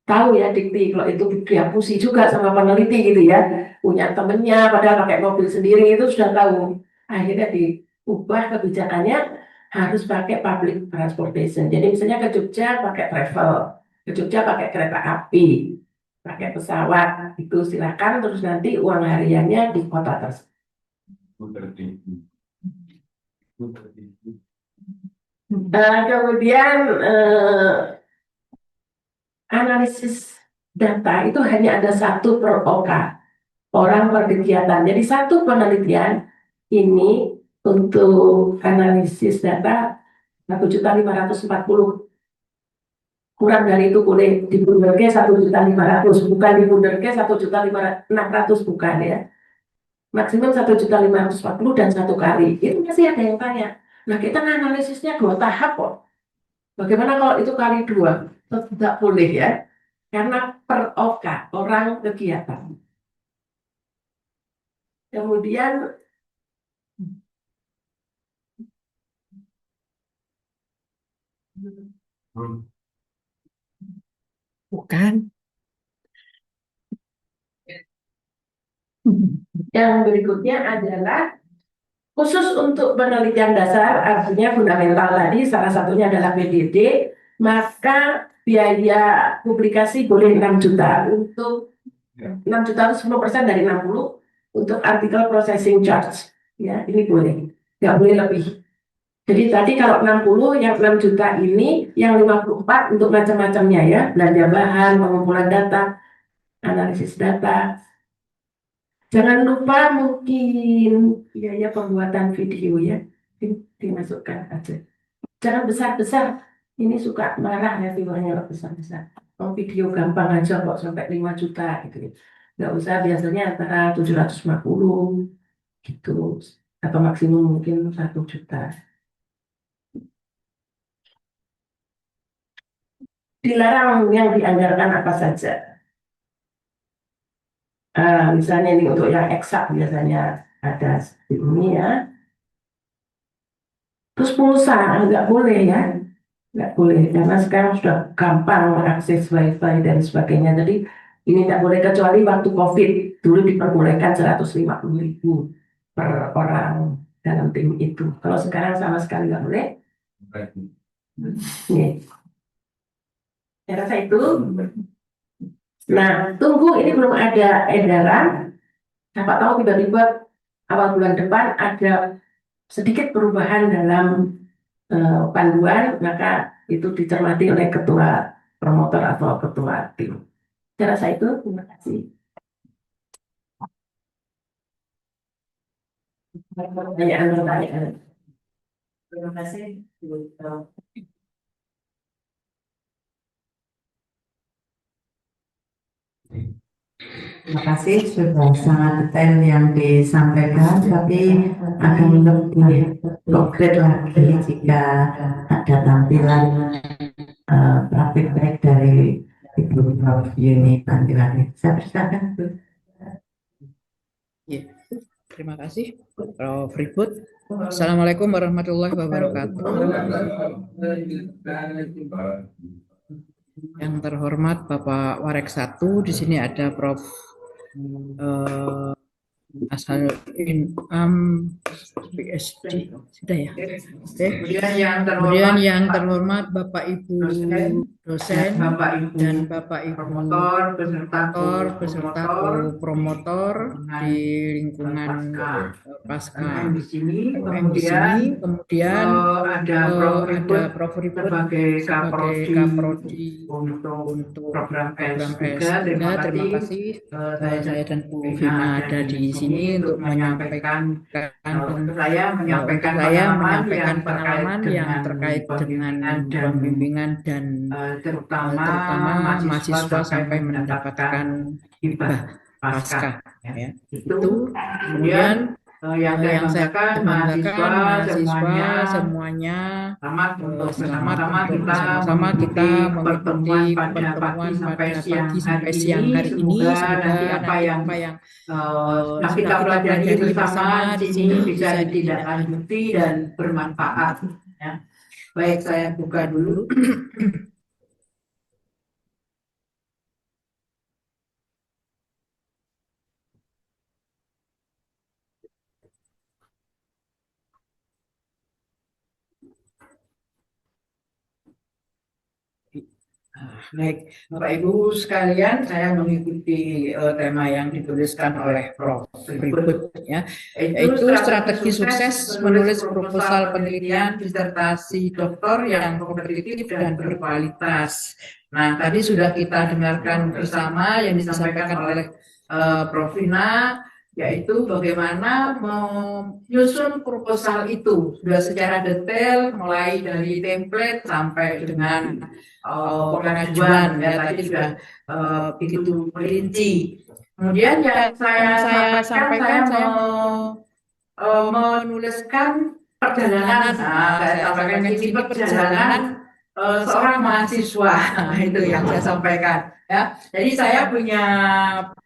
tahu ya Dikti, kalau itu dihapusi juga sama peneliti gitu ya. Punya temennya padahal pakai mobil sendiri itu sudah tahu. Akhirnya diubah kebijakannya harus pakai public transportation. Jadi misalnya ke Jogja pakai travel, ke Jogja pakai kereta api, pakai pesawat, itu silakan, terus nanti uang hariannya di kota tersebut. Kemudian analisis data itu hanya ada satu per orang per kegiatan. Jadi satu penelitian ini untuk analisis data 1.540.000. Kurang dari itu boleh di Bunderke 1.500.000, bukan di Bunderke 1.600.000, bukan ya. Maksimum 1.540.000 dan 1 kali. Itu masih ada yang tanya. Nah, kita analisisnya 2 tahap kok. Bagaimana kalau itu kali 2? Tidak boleh ya. Karena per orang kegiatan. Kemudian Bukan. yang berikutnya adalah khusus untuk penelitian dasar, artinya fundamental tadi, salah satunya adalah PDD, maka biaya publikasi boleh 6 juta. Untuk 6 juta itu 10% dari 60 untuk artikel processing charge. Ya, ini boleh, nggak boleh lebih. Jadi tadi kalau 60, yang 6 juta ini, yang 54 untuk macam-macamnya ya, belanja bahan, pengumpulan data, analisis data. Jangan lupa mungkin biaya pembuatan video ya, dimasukkan aja. Jangan besar-besar, ini suka marah ya viewernya besar-besar. Video gampang aja kok sampai 5 juta gitu. Nggak usah, biasanya antara 750 gitu, atau maksimum mungkin 1 juta. Dilarang yang dianggarkan apa saja. Misalnya ini untuk yang eksak biasanya ada ini ya. Terus pulsa nggak boleh ya, nggak boleh karena sekarang sudah gampang akses wifi dan sebagainya. Jadi ini nggak boleh, kecuali waktu COVID dulu diperbolehkan 150.000 per orang dalam tim itu. Kalau sekarang sama sekali nggak boleh. Nih, saya rasa itu. Nah, tunggu, ini belum ada edaran. Siapa tahu tiba-tiba awal bulan depan ada sedikit perubahan dalam panduan, maka itu dicermati oleh ketua promotor atau ketua tim. Saya rasa itu, terima kasih. Pertanyaan. Terima kasih. Terima kasih sudah sangat detail yang disampaikan, tapi akan lebih konkret lagi jika ada tampilan praktik baik dari Ibu Prof. Yuni Pantiwani. Saya persilakan, Bu. Ya, terima kasih, Prof. Ribut. Assalamualaikum warahmatullahi wabarakatuh. Yang terhormat Bapak Warek 1, di sini ada Prof. Asal PhD, sudah ya. Oke. Kemudian yang terhormat Bapak Ibu dosen dan Bapak Ibu promotor beserta promotor di lingkungan Pasca di sini, UM di sini. Kemudian ada Prof. Ribut sebagai sebagai Kaprodi untuk program program S3. S3. Terima Terima kasih saya dan Bu Vina ada di sini untuk menyampaikan pengalaman yang terkait dengan pembimbingan dan terutama mahasiswa sampai mendapatkan hibah pasca ya. Itu kemudian yang saya banggakan mahasiswa semuanya selamat untuk bersama-sama kita mengikuti pertemuan pada pagi sampai siang hari ini. Semoga nanti apa yang sudah kita pelajari bersama di sini bisa ditindaklanjuti dan bermanfaat ya. Baik, saya buka dulu. Baik, Bapak Ibu sekalian, saya mengikuti tema yang dituliskan oleh Prof. Ribut ya, yaitu strategi sukses menulis proposal penelitian disertasi doktor yang kompetitif dan berkualitas. Nah, tadi sudah kita dengarkan bersama yang disampaikan oleh Prof. Vina, yaitu bagaimana menyusun proposal itu sudah secara detail mulai dari template sampai dengan pengajuan ya, tadi sudah begitu rinci. Kemudian yang saya sampaikan, saya mau menuliskan perjalanan. Saya sampaikan di sini perjalanan seorang mahasiswa. Itu yang saya sampaikan ya. Jadi saya punya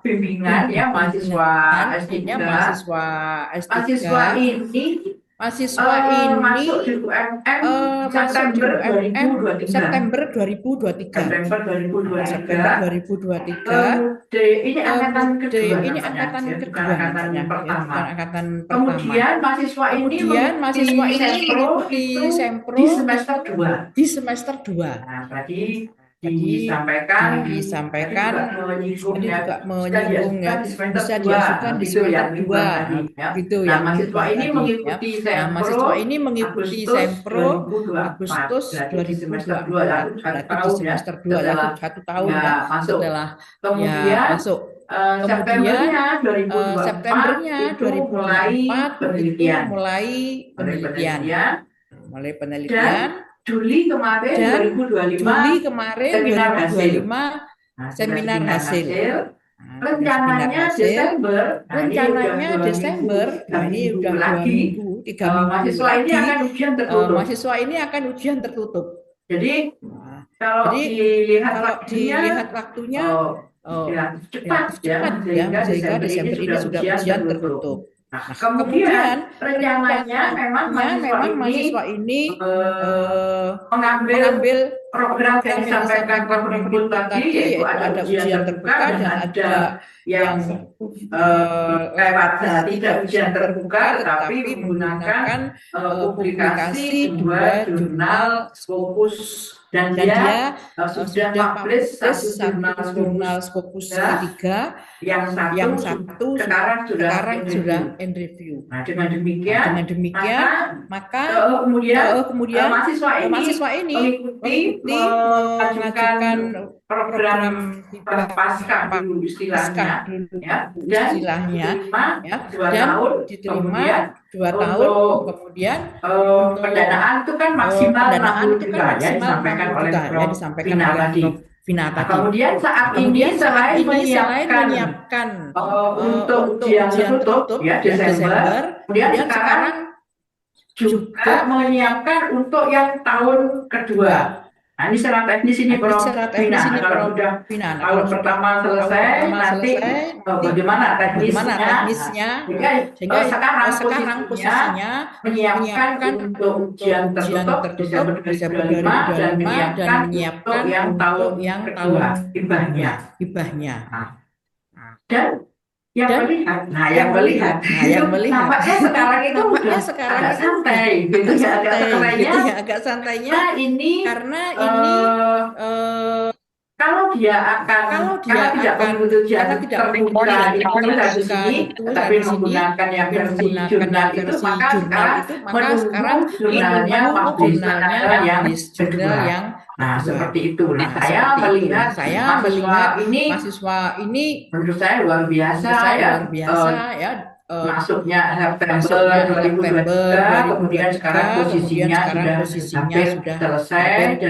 bimbingan ya mahasiswa S3. Mahasiswa ini masuk di UMM September 2023. Ini angkatan kedua. Kemudian mahasiswa ini mengikuti sempro di semester 2. Nah, tadi disampaikan ini juga menyinggung ya, bisa diajukan di semester 2 gitu ya. Mahasiswa ini mengikuti sempro Agustus 2024, berarti di semester 2 ya, 1 tahun ya setelah ya masuk. Kemudian Septembernya 2024 itu mulai penelitian. Juli kemarin 2025 seminar hasil. Rencananya Desember, ini udah 2 minggu, 3 minggu mahasiswa ini akan ujian tertutup. Jadi kalau dilihat waktunya cepat ya, sehingga Desember ini sudah ujian tertutup. Nah, kemudian rencananya memang mahasiswa ini mengambil program yang disampaikan Prof. Ribut tadi, yaitu ada ujian terbuka dan ada yang lewat tidak ujian terbuka tetapi menggunakan publikasi 2 jurnal Scopus dan dia sudah publish 1 jurnal Scopus ketiga, yang satu sekarang sudah in review. Nah, dengan demikian maka kemudian mahasiswa ini mengajukan program pasca dulu istilahnya ya, dan diterima 2 tahun, kemudian pendanaan itu kan maksimal 60 juta ya, disampaikan oleh Prof. Vina tadi. Kemudian saat ini selain menyiapkan untuk ujian tertutup ya Desember, kemudian sekarang juga menyiapkan untuk yang tahun kedua. Nah, ini secara teknis ini Ini Prof. secara teknis Vina. ini Kalau Prof. sudah Vina. Nah, tahun pertama selesai, nanti bagaimana bagaimana teknisnya? teknisnya? Sehingga Sekarang sekarang posisinya menyiapkan untuk ujian tertutup Desember Desember 2025 dan 2025 dan menyiapkan untuk yang tahun kedua hibahnya. hibahnya. Dan yang melihat, yang melihat nampaknya sekarang itu nampaknya udah sekarang agak itu santai, gitu ya, agak santainya. gitu ya, agak santainya. Karena ini kalau tidak mengikuti ujian terbuka itu di sini, tetapi menggunakan yang versi jurnal itu, maka sekarang menunggu jurnalnya majelis jurnal yang seperti itu. Nah, saya melihat mahasiswa ini menurut saya luar biasa ya. Masuknya September 2023, kemudian sekarang posisinya sudah hampir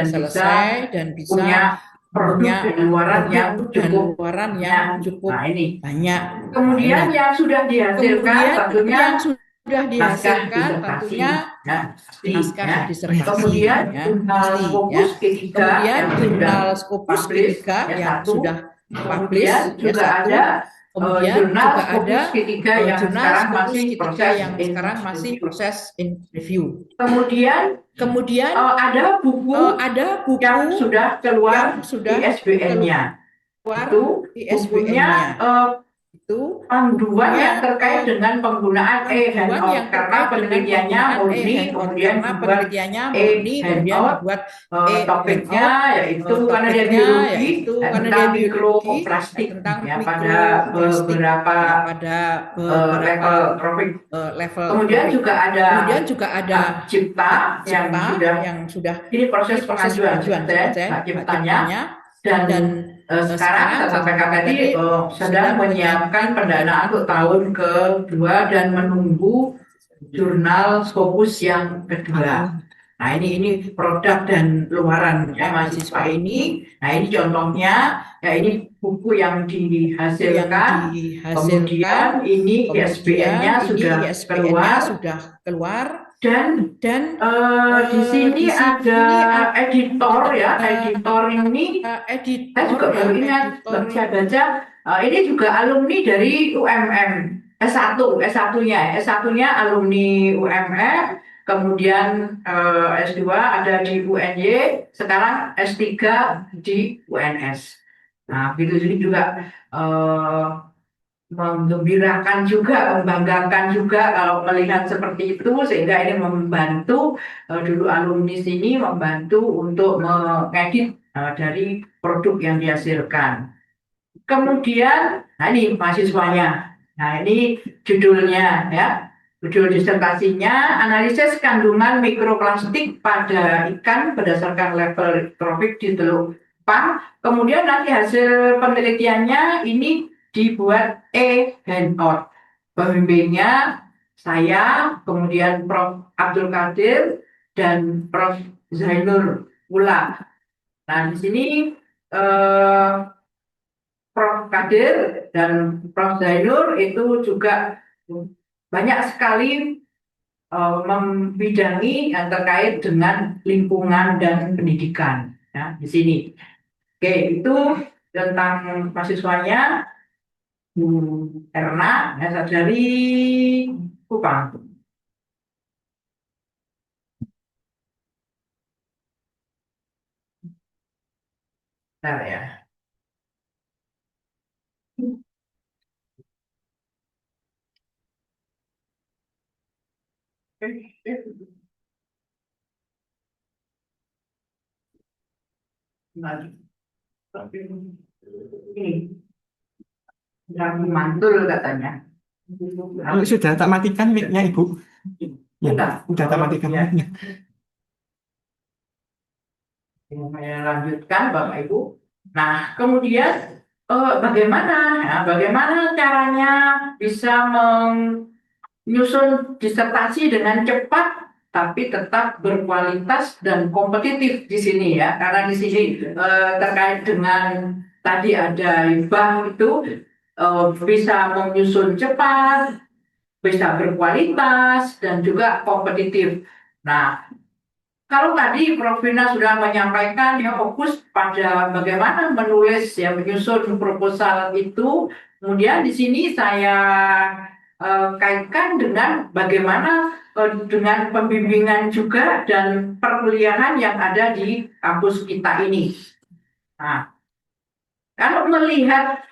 selesai dan bisa punya produk di luaran yang cukup banyak. Kemudian yang sudah dihasilkan tentunya naskah disertasi, kemudian jurnal Scopus P3 yang sudah publish, juga ada jurnal Scopus P3 yang sekarang masih proses review. Kemudian ada buku yang sudah keluar ISBN-nya. Bukunya panduan yang terkait dengan penggunaan e-handout, karena penelitiannya murni, kemudian dibuat topiknya yaitu karena dia biologi tentang mikroplastik ya, pada beberapa level. Kemudian juga ada cipta yang sudah ini proses pengajuan ciptanya, dan sekarang saya sampaikan tadi sedang menyiapkan pendanaan untuk tahun kedua dan menunggu jurnal Scopus yang kedua. Nah, ini produk dan luaran ya mahasiswa ini. Nah, ini contohnya ya, ini buku yang dihasilkan. Kemudian ini ISBN-nya sudah keluar. Dan di sini ada editor ya, editor ini saya juga baru ingat baca ini juga alumni dari UMM S1-nya alumni UMM, kemudian S2 ada di UNY, sekarang S3 di UNS. Nah, begitu ini juga menggembirakan juga, membanggakan juga kalau melihat seperti itu, sehingga ini membantu dulu alumni sini membantu untuk mengedit dari produk yang dihasilkan. Kemudian, nah ini mahasiswanya. Nah, ini judulnya ya. Judul disertasinya analisis kandungan mikroplastik pada ikan berdasarkan level tropik di Teluk Pang. Kemudian nanti hasil penelitiannya ini dibuat e-handout. Pembimbingnya saya, kemudian Prof. Abdul Qadir dan Prof. Zainur Ula. Nah, di sini Prof. Qadir dan Prof. Zainur itu juga banyak sekali membidangi yang terkait dengan lingkungan dan pendidikan ya, di sini. Oke, itu tentang mahasiswanya Erna ya, dari Kupang. Nah, ya. Ini yang mantul katanya. Sudah tak matikan mic-nya Ibu. Ya, udah tak matikan mic-nya. Saya lanjutkan Bapak Ibu. Nah, kemudian bagaimana caranya bisa menyusun disertasi dengan cepat tapi tetap berkualitas dan kompetitif di sini ya, karena di sini terkait dengan tadi ada hibah itu bisa menyusun cepat, bisa berkualitas dan juga kompetitif. Nah, kalau tadi Prof. Vina sudah menyampaikan ya fokus pada bagaimana menulis ya menyusun proposal itu, kemudian di sini saya kaitkan dengan bagaimana dengan pembimbingan juga dan perkuliahan yang ada di kampus kita ini. Nah, kalau melihat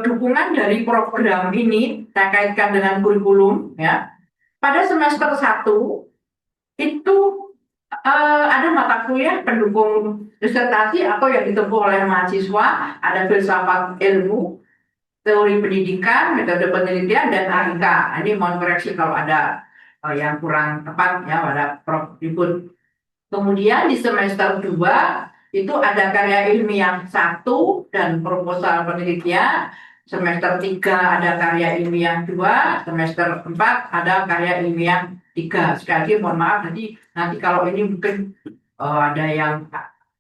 dukungan dari program ini, saya kaitkan dengan kurikulum ya. Pada semester 1 itu ada mata kuliah pendukung disertasi atau yang ditempuh oleh mahasiswa, ada filsafat ilmu, teori pendidikan, metode penelitian, dan AIK. Ini mohon koreksi kalau ada yang kurang tepat ya pada Prof. Dibut. Kemudian di semester 2 itu ada karya ilmiah 1 dan proposal penelitian. Semester 3 ada karya ilmiah 2, semester 4 ada karya ilmiah 3. Sekali lagi mohon maaf nanti kalau ini mungkin ada yang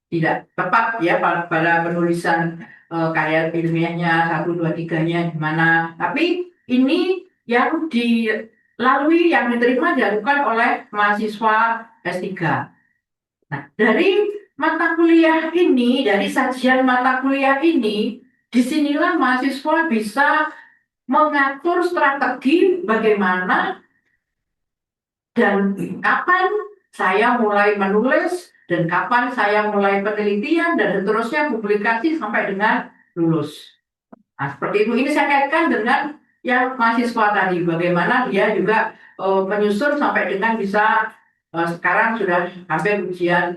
tidak tepat ya pada penulisan karya ilmiahnya 1, 2, 3-nya gimana. Tapi ini yang dilalui, yang diterima dilakukan oleh mahasiswa S3. Nah, dari mata kuliah ini, dari sajian mata kuliah ini, disinilah mahasiswa bisa mengatur strategi bagaimana dan kapan saya mulai menulis, dan kapan saya mulai penelitian, dan seterusnya publikasi sampai dengan lulus. Nah, seperti itu. Ini saya kaitkan dengan yang mahasiswa tadi, bagaimana dia juga menyusun sampai dengan bisa sekarang sudah hampir ujian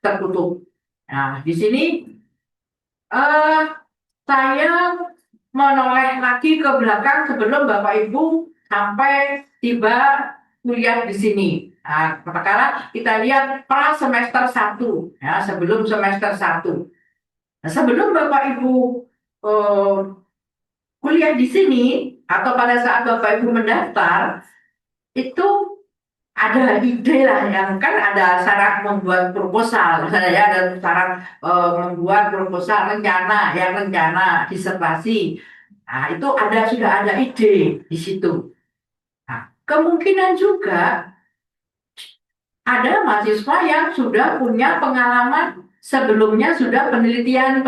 tertutup. Nah, di sini saya menoleh lagi ke belakang sebelum Bapak Ibu sampai tiba kuliah di sini. Nah, sekarang kita lihat pra semester 1, ya, sebelum semester 1. Nah, sebelum Bapak Ibu kuliah di sini atau pada saat Bapak Ibu mendaftar, itu ada ide lah, yang kan ada syarat membuat proposal, ya ada syarat membuat proposal rencana disertasi. Nah, itu sudah ada ide di situ. Nah, kemungkinan juga ada mahasiswa yang sudah punya pengalaman sebelumnya, sudah penelitian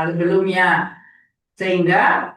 sebelumnya, sehingga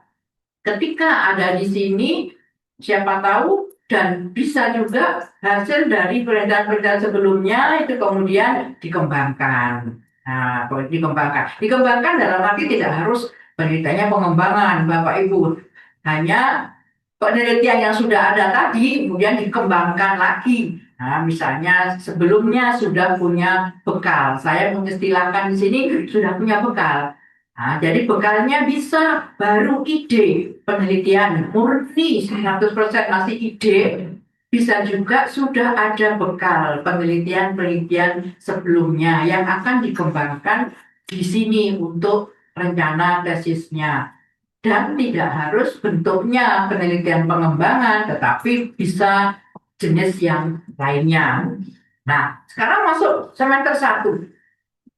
ketika ada di sini, siapa tahu dan bisa juga hasil dari penelitian-penelitian sebelumnya itu kemudian dikembangkan. Nah, dikembangkan dalam arti tidak harus penelitiannya pengembangan, Bapak Ibu. Hanya penelitian yang sudah ada tadi kemudian dikembangkan lagi. Nah, misalnya sebelumnya sudah punya bekal. Saya mengistilahkan di sini sudah punya bekal. Nah, jadi bekalnya bisa baru ide penelitian murni 100% masih ide, bisa juga sudah ada bekal penelitian-penelitian sebelumnya yang akan dikembangkan di sini untuk rencana tesisnya. Dan tidak harus bentuknya penelitian pengembangan, tetapi bisa jenis yang lainnya. Nah, sekarang masuk semester 1.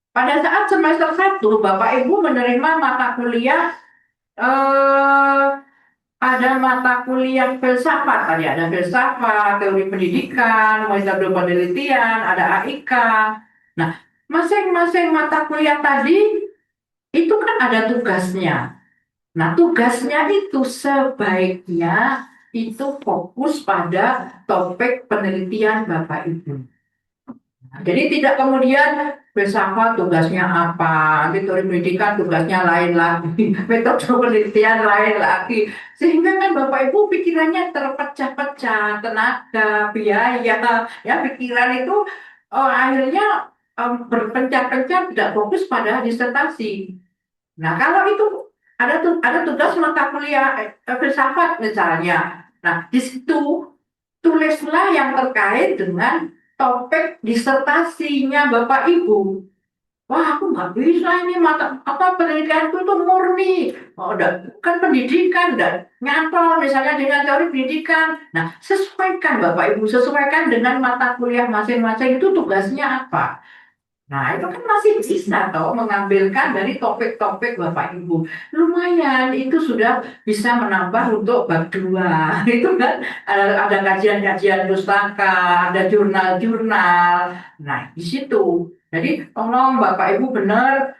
Pada saat semester 1, Bapak Ibu menerima mata kuliah, ada mata kuliah filsafat, tadi ada filsafat, teori pendidikan, metode penelitian, ada AIK. Nah, masing-masing mata kuliah tadi itu kan ada tugasnya. Nah, tugasnya itu sebaiknya itu fokus pada topik penelitian Bapak Ibu. Jadi tidak kemudian filsafat tugasnya apa, teori pendidikan tugasnya lain lagi, metode penelitian lain lagi, sehingga kan Bapak Ibu pikirannya terpecah-pecah, tenaga, biaya, ya pikiran itu akhirnya berpencar-pencar, tidak fokus pada disertasi. Nah, kalau itu ada tugas mata kuliah filsafat misalnya, nah di situ tulislah yang terkait dengan topik disertasinya Bapak Ibu. Wah, aku nggak bisa ini pendidikan itu murni. Oh, kan pendidikan dan nyantol misalnya dengan teori pendidikan. Nah, sesuaikan Bapak Ibu, sesuaikan dengan mata kuliah masing-masing itu tugasnya apa. Nah, itu kan masih bisa toh mengambilkan dari topik-topik Bapak Ibu. Lumayan, itu sudah bisa menambah untuk bab 2. Itu kan ada kajian-kajian pustaka, ada jurnal-jurnal. Nah, di situ. Jadi, tolong Bapak Ibu benar,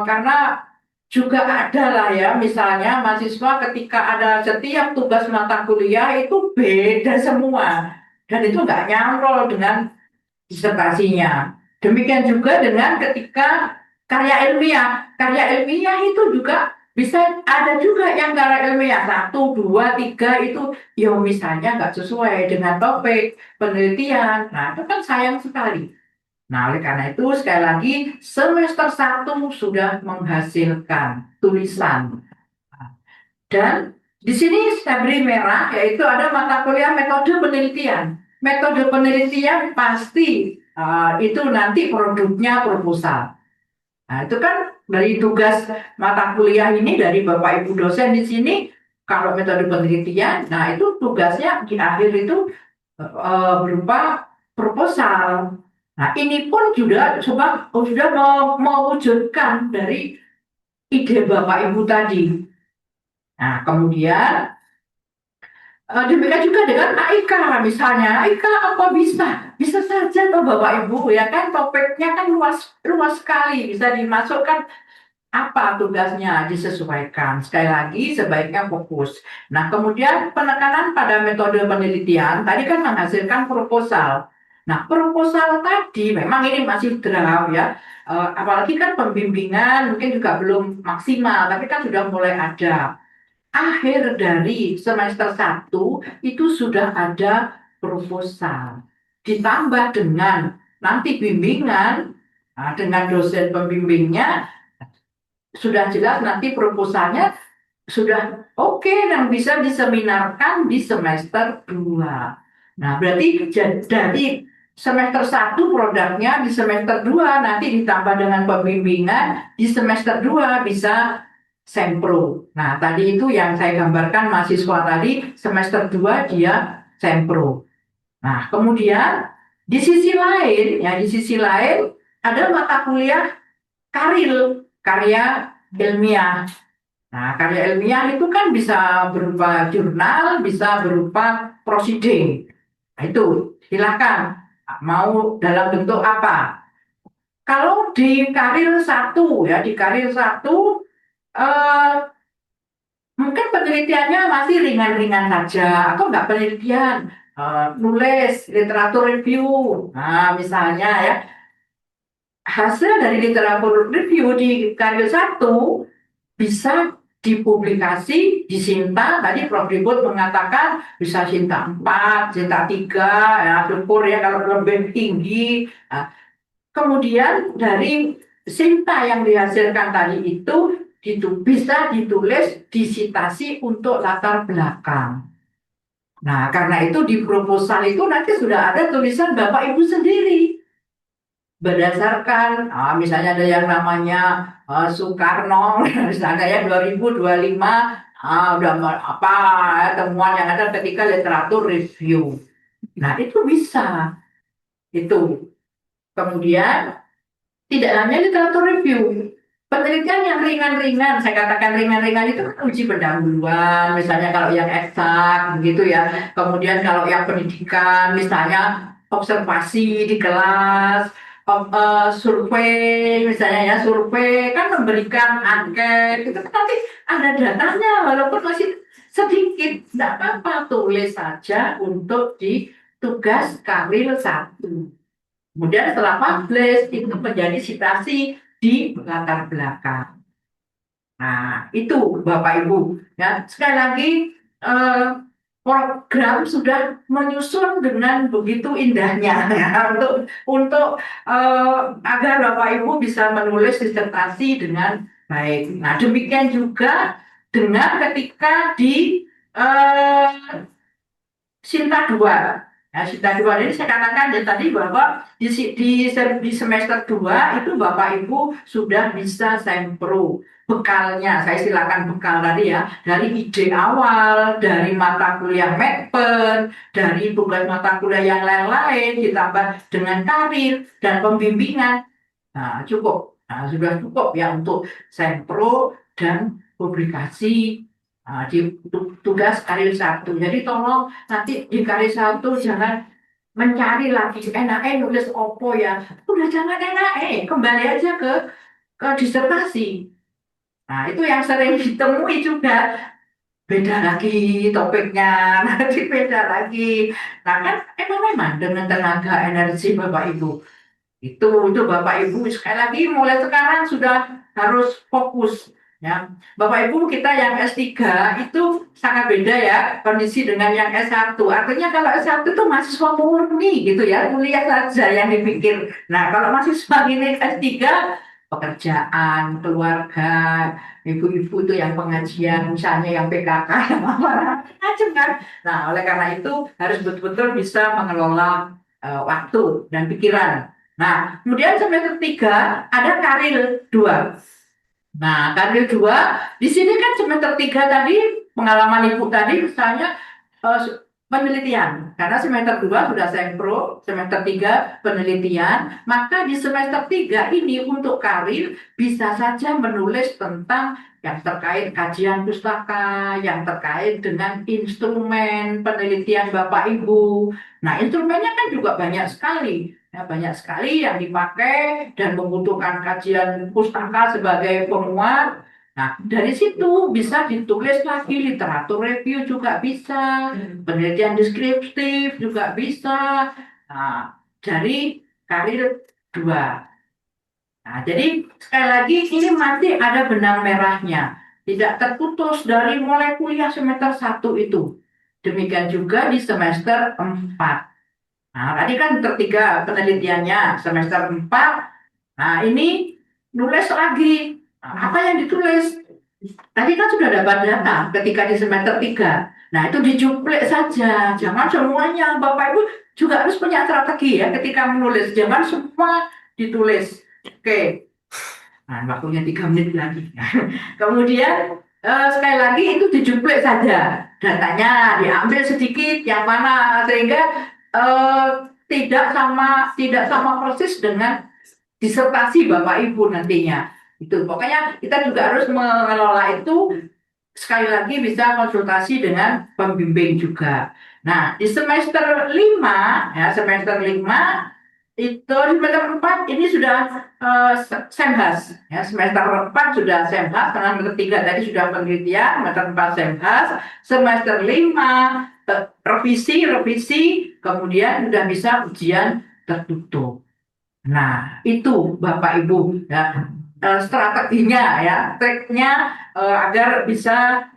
karena juga ada lah ya, misalnya mahasiswa ketika ada setiap tugas mata kuliah itu beda semua. Dan itu nggak nyantol dengan disertasinya. Demikian juga dengan ketika karya ilmiah. Karya ilmiah itu juga bisa ada juga yang karya ilmiah 1, 2, 3 itu, ya misalnya nggak sesuai dengan topik penelitian. Nah, itu kan sayang sekali. Nah, oleh karena itu sekali lagi semester 1 sudah menghasilkan tulisan. Dan di sini saya beri merah, yaitu ada mata kuliah metode penelitian. Metode penelitian pasti itu nanti produknya proposal. Nah, itu kan dari tugas mata kuliah ini dari Bapak Ibu dosen di sini, kalau metode penelitian, nah itu tugasnya di akhir itu berupa proposal. Nah, ini pun juga sudah mewujudkan dari ide Bapak Ibu tadi. Nah, kemudian demikian juga dengan AIK misalnya. AIK apa bisa? Bisa saja toh Bapak Ibu ya kan, topiknya kan luas luas sekali, bisa dimasukkan apa tugasnya disesuaikan. Sekali lagi sebaiknya fokus. Nah, kemudian penekanan pada metode penelitian tadi kan menghasilkan proposal. Nah, proposal tadi memang ini masih draft ya. Apalagi kan pembimbingan mungkin juga belum maksimal, tapi kan sudah mulai ada. Akhir dari semester 1 itu sudah ada proposal. Ditambah dengan nanti bimbingan, dengan dosen pembimbingnya, sudah jelas nanti proposalnya sudah oke dan bisa diseminarkan di semester 2. Nah, berarti dari semester 1 produknya, di semester 2 nanti ditambah dengan pembimbingan, di semester 2 bisa sempro. Nah, tadi itu yang saya gambarkan mahasiswa tadi, semester 2 dia sempro. Nah, kemudian di sisi lain ada mata kuliah karya ilmiah. Nah, karya ilmiah itu kan bisa berupa jurnal, bisa berupa prosiding. Nah, itu silakan mau dalam bentuk apa. Kalau di karir 1 ya, di karir 1 eh, mungkin penelitiannya masih ringan-ringan saja atau enggak penelitian, nulis literatur review. Nah, misalnya ya, hasil dari literatur review di karir 1 bisa dipublikasi di Sinta. Tadi Prof. Ribut mengatakan bisa Sinta 4, Sinta 3, ya syukur ya kalau lebih tinggi. Nah, kemudian dari Sinta yang dihasilkan tadi itu bisa ditulis disitasi untuk latar belakang. Nah, karena itu di proposal itu nanti sudah ada tulisan Bapak Ibu sendiri. Berdasarkan, misalnya ada yang namanya Soekarno, misalnya ya 2025, udah apa ya, temuan yang ada ketika literatur review. Nah, itu bisa. Itu. Kemudian, tidak hanya literatur review, penelitian yang ringan-ringan, saya katakan ringan-ringan itu kan uji pendahuluan, misalnya kalau yang eksak, begitu ya. Kemudian kalau yang pendidikan, misalnya observasi di kelas, survei, misalnya ya survei kan memberikan angket, itu kan nanti ada datanya, walaupun masih sedikit, tidak apa-apa, tulis saja untuk di tugas karir 1. Kemudian setelah publish itu menjadi citasi di latar belakang. Nah, itu Bapak Ibu. Ya, sekali lagi eh, program sudah menyusun dengan begitu indahnya ya, untuk agar Bapak Ibu bisa menulis disertasi dengan baik. Nah, demikian juga dengan ketika di eh, Sinta 2. Nah, Sinta 2 ini saya katakan dari tadi bahwa di semester 2 itu Bapak Ibu sudah bisa sempro. Bekalnya, saya silakan bekal tadi ya, dari ide awal, dari mata kuliah Medpen, dari tugas mata kuliah yang lain-lain, ditambah dengan karir dan pembimbingan. Nah, cukup. Nah, sudah cukup ya untuk sempro dan publikasi di tugas karir satu. Jadi tolong nanti di karir satu jangan mencari lagi nulis opo ya. Udah jangan kembali aja ke disertasi. Nah, itu yang sering ditemui juga. Beda lagi topiknya, nanti beda lagi. Nah, kan memang dengan tenaga energi Bapak Ibu. Itu Bapak Ibu sekali lagi mulai sekarang sudah harus fokus ya. Bapak Ibu kita yang S3 itu sangat beda ya kondisi dengan yang S1. Artinya kalau S1 itu mahasiswa murni gitu ya, kuliah saja yang dipikir. Nah, kalau mahasiswa ini S3 pekerjaan, keluarga, ibu-ibu itu yang pengajian, misalnya yang PKK, yang macam kan. Nah, oleh karena itu harus betul-betul bisa mengelola waktu dan pikiran. Nah, kemudian semester 3 ada karir 2. Nah, karir 2 di sini kan semester 3 tadi pengalaman Ibu tadi misalnya penelitian. Karena semester 2 sudah sempro, semester 3 penelitian, maka di semester 3 ini untuk karir bisa saja menulis tentang yang terkait kajian pustaka, yang terkait dengan instrumen penelitian Bapak Ibu. Nah, instrumennya kan juga banyak sekali. Ya, banyak sekali yang dipakai dan membutuhkan kajian pustaka sebagai penguat. Nah, dari situ bisa ditulis lagi literatur review juga bisa, penelitian deskriptif juga bisa. Nah, dari karir 2. Nah, jadi sekali lagi ini masih ada benang merahnya. Tidak terputus dari mulai kuliah semester 1 itu. Demikian juga di semester 4. Nah, tadi kan ketiga penelitiannya semester 4. Nah, ini nulis lagi. Nah, apa yang ditulis? Tadi kan sudah dapat data ketika di semester 3. Nah, itu dicuplik saja. Jangan semuanya. Bapak Ibu juga harus punya strategi ya ketika menulis. Jangan semua ditulis. Oke. Nah, waktunya 3 menit lagi. Kemudian sekali lagi itu dijuplik saja. Datanya diambil sedikit yang mana sehingga tidak sama persis dengan disertasi Bapak Ibu nantinya. Itu pokoknya kita juga harus mengelola itu sekali lagi bisa konsultasi dengan pembimbing juga. Nah, di semester 5 ya semester 5 itu semester 4 ini sudah Semhas ya semester 4 sudah Semhas karena semester 3 tadi sudah penelitian, semester 4 Semhas, semester 5 revisi kemudian sudah bisa ujian tertutup. Nah, itu Bapak Ibu ya strateginya ya, triknya agar bisa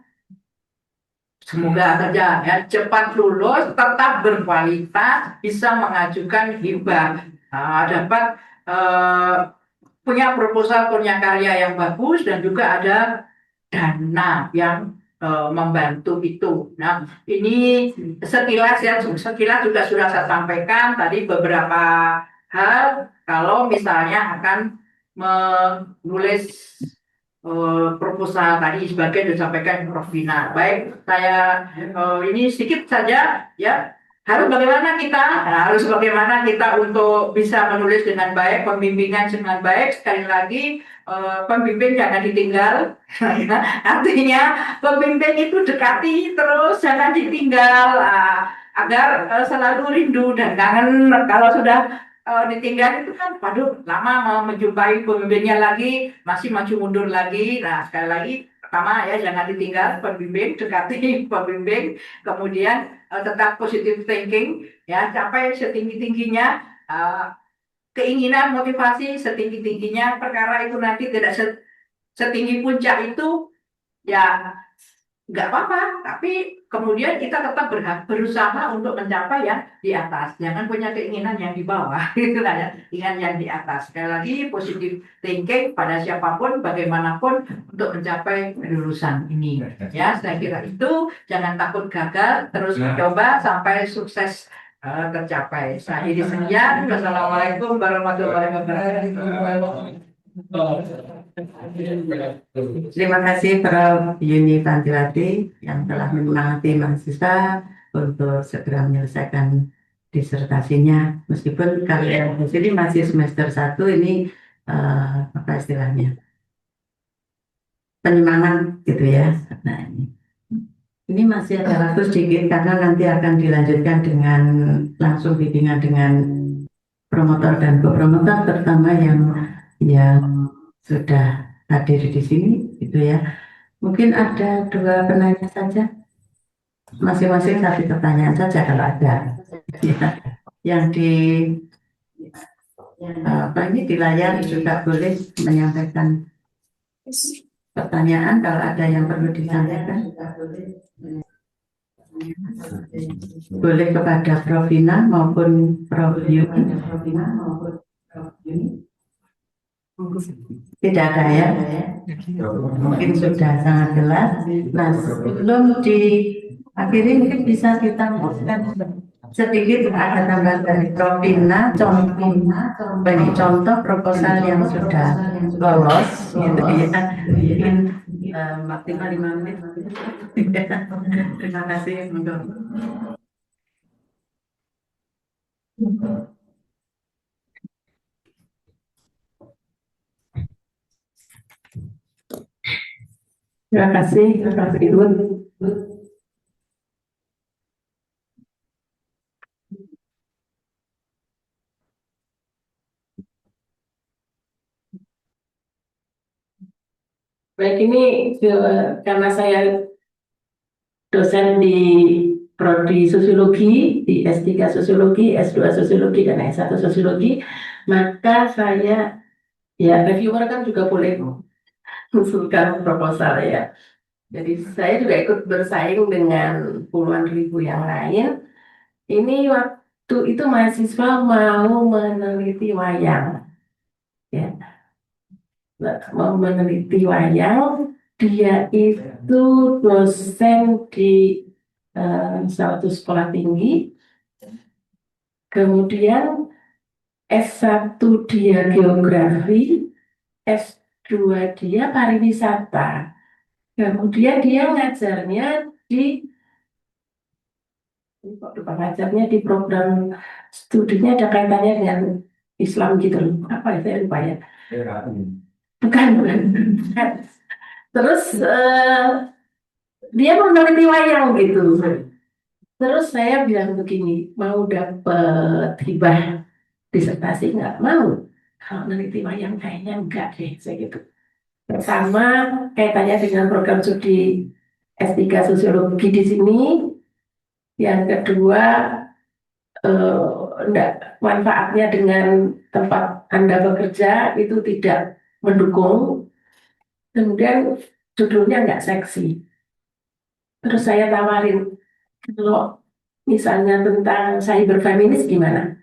semoga saja ya cepat lulus, tetap berkualitas, bisa mengajukan hibah, dapat punya proposal punya karya yang bagus dan juga ada dana yang membantu itu. Nah, ini sekilas juga sudah saya sampaikan tadi beberapa hal kalau misalnya akan menulis proposal tadi sebagian disampaikan Prof. Vina. Baik, saya ini sedikit saja ya. Harus bagaimana kita untuk bisa menulis dengan baik, pembimbingan dengan baik. Sekali lagi pembimbing jangan ditinggal. Artinya pembimbing itu dekati terus, jangan ditinggal agar selalu rindu dan kangen. Kalau sudah ditinggal itu kan, waduh, lama mau menjumpai pembimbingnya lagi, masih maju mundur lagi. Nah, sekali lagi, pertama ya jangan ditinggal pembimbing, dekati pembimbing, kemudian tetap positive thinking, ya capai setinggi-tingginya, keinginan, motivasi setinggi-tingginya, perkara itu nanti tidak setinggi puncak itu, ya nggak apa-apa, tapi kemudian kita tetap berusaha untuk mencapai yang di atas. Jangan punya keinginan yang di bawah, gitu lah ya. Ingat yang di atas. Sekali lagi positive thinking pada siapapun, bagaimanapun untuk mencapai kelulusan ini. Ya, saya kira itu. Jangan takut gagal, terus mencoba sampai sukses tercapai. Saya akhiri sekian. Wassalamualaikum warahmatullahi wabarakatuh. Terima kasih Prof. Yuni Fantilati yang telah menyemangati mahasiswa untuk segera menyelesaikan disertasinya. Meskipun kalian di sini masih semester 1 ini apa istilahnya, penyemangat gitu ya. Nah, ini masih ada waktu sedikit karena nanti akan dilanjutkan dengan langsung bimbingan dengan promotor dan co-promotor, terutama yang sudah hadir di sini gitu ya. Mungkin ada 2 penanya saja, masing-masing 1 pertanyaan saja kalau ada. Ya, yang di apa ini di layar juga boleh menyampaikan pertanyaan kalau ada yang perlu disampaikan. Boleh kepada Prof. Vina maupun Prof. Yuni. Tidak ada ya. Mungkin sudah sangat jelas. Nah, sebelum diakhiri mungkin bisa ditambahkan sedikit ada tambahan dari Prof. Vina, contoh proposal yang sudah lolos gitu ya. Mungkin maksimal 5 menit. Terima kasih. Terima kasih, Prof. Idun. Baik, ini karena saya dosen di Prodi Sosiologi, di S3 Sosiologi, S2 Sosiologi, dan S1 Sosiologi, maka saya, ya reviewer kan juga boleh mengusulkan proposal ya. Jadi saya juga ikut bersaing dengan puluhan ribu yang lain. Ini waktu itu mahasiswa mau meneliti wayang, ya, mau meneliti wayang. Dia itu dosen di suatu sekolah tinggi, kemudian S1 dia geografi, S2 dia pariwisata, kemudian dia ngajarnya di program studinya ada kaitannya dengan Islam gitu loh. Apa itu, saya lupa ya. Bukan. Terus dia meneliti wayang gitu. Terus saya bilang begini, mau dapat hibah disertasi nggak? Mau. Kalau meneliti wayang kayaknya enggak deh, saya gitu. Pertama, kaitannya dengan program studi S3 Sosiologi di sini. Yang kedua, enggak, manfaatnya dengan tempat Anda bekerja itu tidak mendukung. Kemudian judulnya nggak seksi. Terus saya tawarin, kalau misalnya tentang cyber feminis gimana?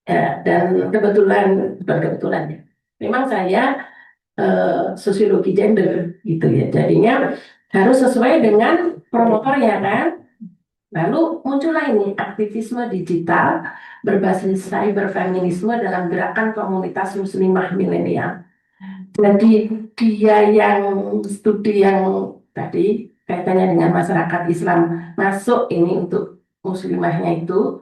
Ya, dan kebetulan, bukan kebetulan ya, memang saya sosiologi gender gitu ya. Jadinya harus sesuai dengan promotornya kan. Lalu muncullah ini aktivisme digital berbasis cyber feminisme dalam gerakan komunitas muslimah milenial. Jadi dia yang studi yang tadi kaitannya dengan masyarakat Islam masuk ini untuk muslimahnya itu,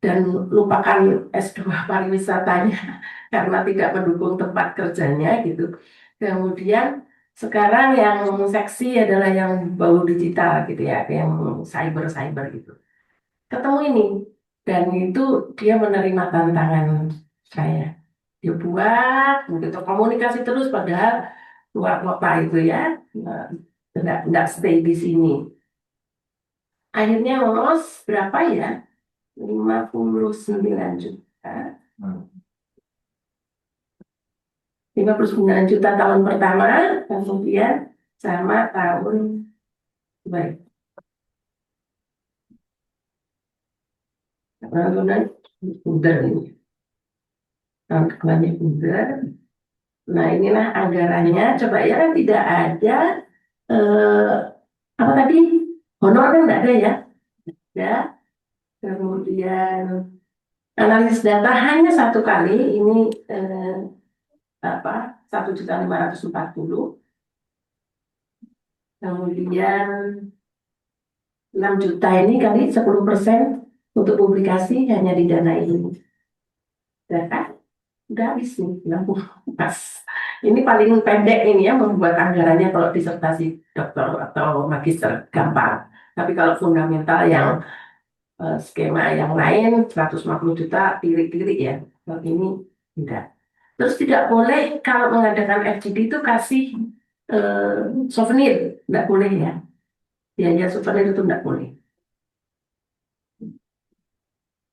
dan lupakan S2 pariwisatanya karena tidak mendukung tempat kerjanya gitu. Kemudian sekarang yang seksi adalah yang bau digital gitu ya, yang cyber gitu. Ketemu ini dan itu dia menerima tantangan saya. Dia buat begitu komunikasi terus padahal luar kota itu ya, nggak stay di sini. Akhirnya lolos berapa ya? 59 juta. 59 juta tahun pertama, kemudian sama tahun baik. Kemudian udah ini. Tahun keduanya udah. Nah inilah anggarannya. Coba ya kan tidak ada apa tadi? Honor kan tidak ada ya? Ya. Kemudian analisis data hanya 1 kali. Ini 1.540.000. Kemudian 6 juta ini kali 10% untuk publikasi hanya didanai data. udah habis nih, bilang, pas. Ini paling pendek ini ya membuat anggarannya kalau disertasi doktor atau magister gampang. Tapi kalau fundamental yang skema yang lain 150 juta tirik-tirik ya. Kalau ini tidak. Terus tidak boleh kalau mengadakan FGD itu kasih souvenir, tidak boleh ya. Biaya souvenir itu tidak boleh.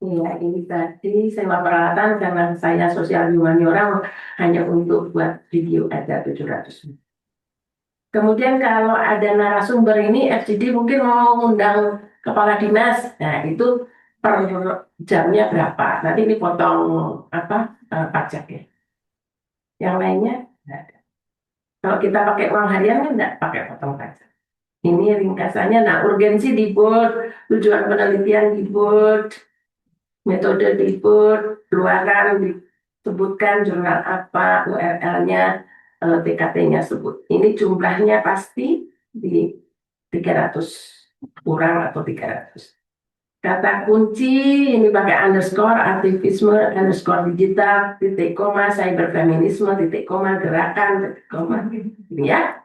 Ya, ini tadi sewa peralatan karena saya sosial humaniora hanya untuk buat video ada 700. Kemudian kalau ada narasumber ini FGD mungkin mau undang kepala dinas, nah itu per jamnya berapa? Nanti dipotong apa pajak ya. Yang lainnya nggak ada. Kalau kita pakai uang harian kan nggak pakai potong pajak. Ini ringkasannya. Nah, urgensi di board, tujuan penelitian di board, metode di board, luaran disebutkan jurnal apa, URL-nya, TKT-nya sebut. Ini jumlahnya pasti di 300 kurang atau 300. Kata kunci ini pakai underscore, aktivisme, underscore digital, titik koma, cyberfeminisme, titik koma, gerakan, titik koma. Ini ya,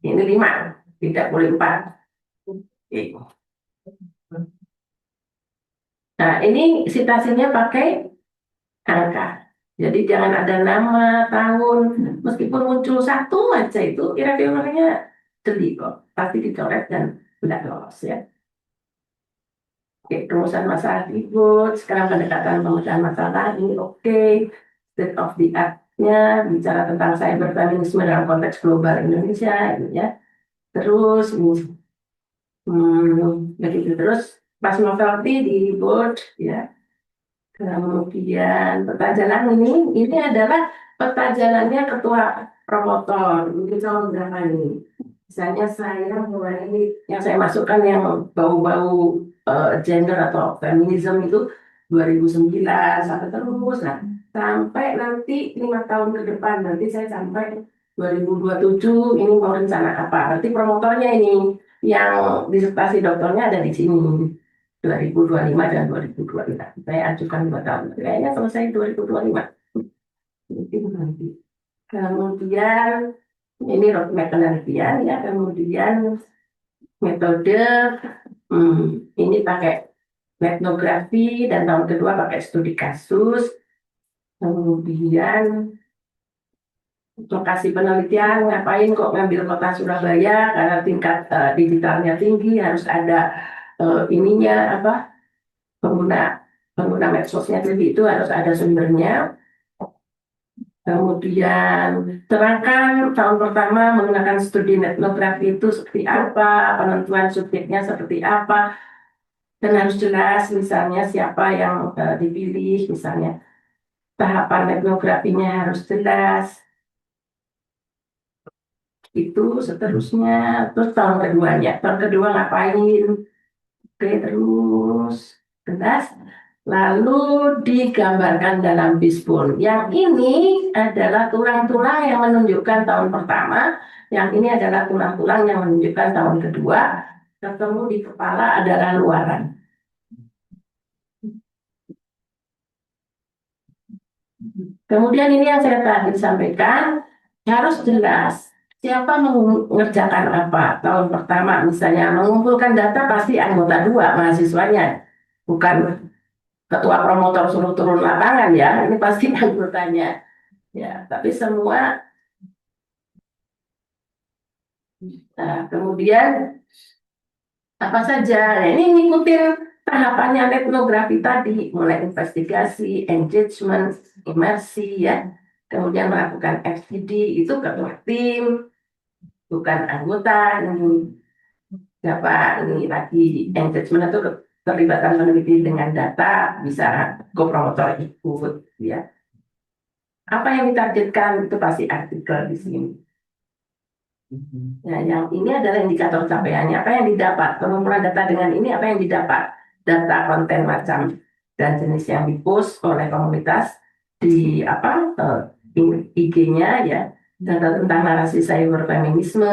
ini 5, tidak boleh 4. Oke. Nah, ini citasinya pakai angka. Jadi jangan ada nama, tahun, meskipun muncul satu aja itu kira-kiranya jeli kok, pasti dicoret dan tidak lolos ya. Oke, rumusan masalah ribut, sekarang pendekatan pemecahan masalah ini oke. State of the art-nya bicara tentang cyberfeminisme dalam konteks global Indonesia ini ya. Terus ini begitu terus pas novelty di board ya. Kemudian peta jalan ini adalah peta jalannya ketua promotor. Mungkin sama berapa ini? Misalnya saya mulai yang saya masukkan yang bau-bau gender atau feminisme itu 2009 sampai terus. Nah, sampai nanti 5 tahun ke depan nanti saya sampai 2027 ini mau rencana apa? Nanti promotornya ini yang disertasi doktornya ada di sini. 2025 dan 2025. Saya ajukan 2 tahun. Kayaknya selesai 2025. Mungkin nanti. Kemudian ini roadmap penelitian ya. Kemudian metode ini pakai etnografi dan tahun kedua pakai studi kasus. Kemudian lokasi penelitian ngapain kok ngambil kota Surabaya karena tingkat digitalnya tinggi harus ada ininya apa pengguna medsosnya tinggi itu harus ada sumbernya. Kemudian terangkan tahun pertama menggunakan studi etnografi itu seperti apa, penentuan subjeknya seperti apa, dan harus jelas misalnya siapa yang dipilih, misalnya tahapan etnografinya harus jelas. Itu seterusnya. Terus tahun kedua ngapain? Oke, terus jelas. Lalu digambarkan dalam bispun. Yang ini adalah tulang-tulang yang menunjukkan tahun pertama. Yang ini adalah tulang-tulang yang menunjukkan tahun kedua. Ketemu di kepala adalah luaran. Kemudian ini yang saya tadi sampaikan, harus jelas siapa mengerjakan apa. Tahun pertama misalnya mengumpulkan data pasti anggota 2 mahasiswanya, bukan ketua promotor suruh turun lapangan ya, ini pasti anggotanya. Ya, tapi semua. Nah, kemudian apa saja? Nah, ini ngikutin tahapannya etnografi tadi, mulai investigasi, engagement, imersi ya. Kemudian melakukan FGD itu ketua tim, bukan anggota. Ini siapa ini lagi engagement itu terlibatan peneliti dengan data, bisa co-promotor ikut ya. Apa yang ditargetkan itu pasti artikel di sini. Nah, yang ini adalah indikator capaiannya. Apa yang didapat? Pengumpulan data dengan ini apa yang didapat? Data konten macam dan jenis yang dipost oleh komunitas di IG-nya ya. Data tentang narasi cyberfeminisme,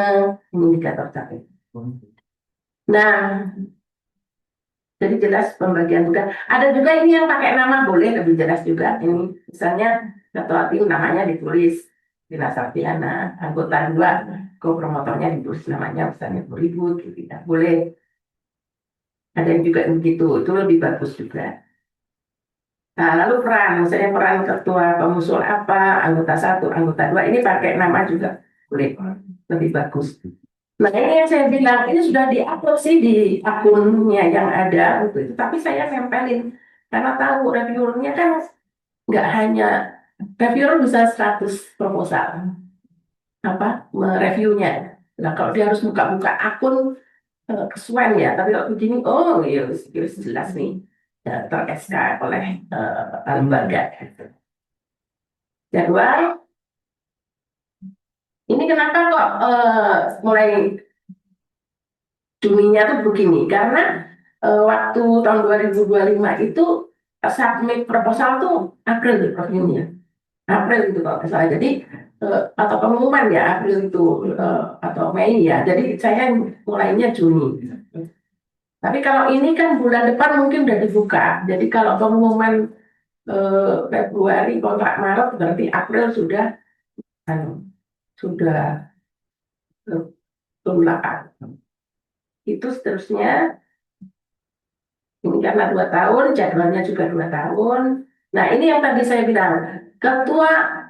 ini indikator capaian. Nah, Jadi jelas pembagian tugas. Ada juga ini yang pakai nama boleh lebih jelas juga. Ini misalnya ketua tim namanya ditulis Dinas Sartiana, anggota 2, kopromotornya ditulis namanya misalnya 2000 gitu. Tidak boleh. Ada yang juga begitu, itu lebih bagus juga. Nah, lalu peran, misalnya peran ketua pengusul apa, anggota 1, anggota 2, ini pakai nama juga boleh, lebih bagus. Nah, ini yang saya bilang, ini sudah diupload sih di akunnya yang ada, gitu. Tapi saya nempelin, karena tahu reviewernya kan nggak hanya, reviewer bisa 100 proposal, apa, mereviewnya. Nah, kalau dia harus buka-buka akun kesuwen ya, tapi kalau begini, oh iya, jelas nih, ya, ter-SK oleh lembaga. Jadwal, ini kenapa kok mulai Juninya tuh begini, karena waktu tahun 2025 itu submit proposal tuh April tuh reviewnya. April itu kalau nggak salah. Jadi atau pengumuman ya April itu atau Mei ya. Jadi saya mulainya Juni. Tapi kalau ini kan bulan depan mungkin udah dibuka. Jadi kalau pengumuman Februari kontrak Maret berarti April sudah sudah lunakan. Itu seterusnya. Ini karena 2 tahun, jadwalnya juga 2 tahun. Nah ini yang tadi saya bilang, ketua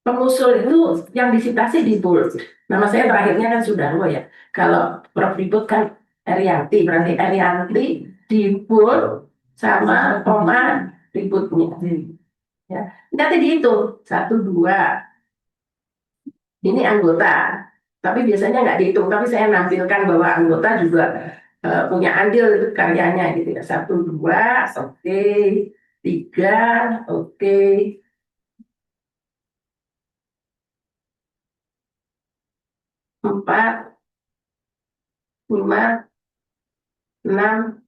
pengusul itu yang disitasi di bold. Nama saya terakhirnya kan sudah ya. Kalau Prof. Ribut kan Erianti, berarti Erianti di bold sama koma Ributnya. Ya. Nanti dihitung 1, 2. Ini anggota, tapi biasanya nggak dihitung. Tapi saya nampilkan bahwa anggota juga punya andil karyanya gitu ya. 1, 2, oke. 3, oke. 4, 5, 6,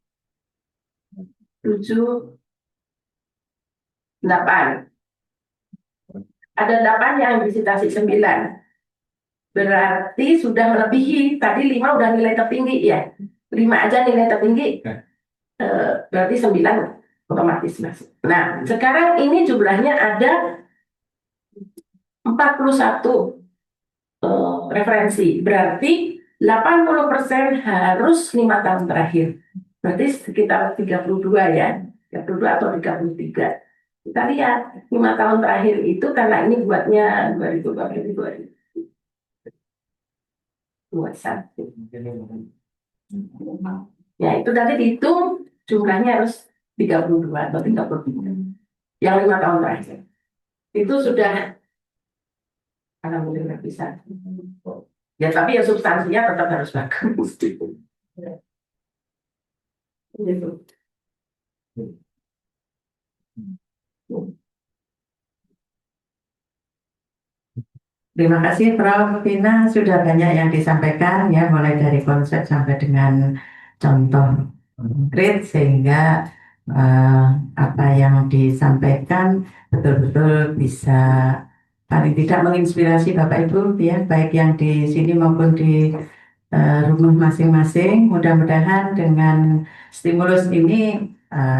7, 8. Ada 8 yang disitasi 9. Berarti sudah melebihi, tadi 5 udah nilai tertinggi ya. 5 aja nilai tertinggi, berarti 9 otomatis masuk. Nah, sekarang ini jumlahnya ada 41 referensi. Berarti 80% harus 5 tahun terakhir. Berarti sekitar 32 ya. 32 atau 33. Kita lihat 5 tahun terakhir itu karena ini buatnya 2021. Ya itu tadi dihitung jumlahnya harus 32 atau 33. Yang 5 tahun terakhir. Itu sudah alhamdulillah bisa. Ya tapi ya substansinya tetap harus bagus. Gitu. Terima kasih Prof. Vina, sudah banyak yang disampaikan ya, mulai dari konsep sampai dengan contoh konkret sehingga apa yang disampaikan betul-betul bisa paling tidak menginspirasi Bapak Ibu ya, baik yang di sini maupun di rumah masing-masing. Mudah-mudahan dengan stimulus ini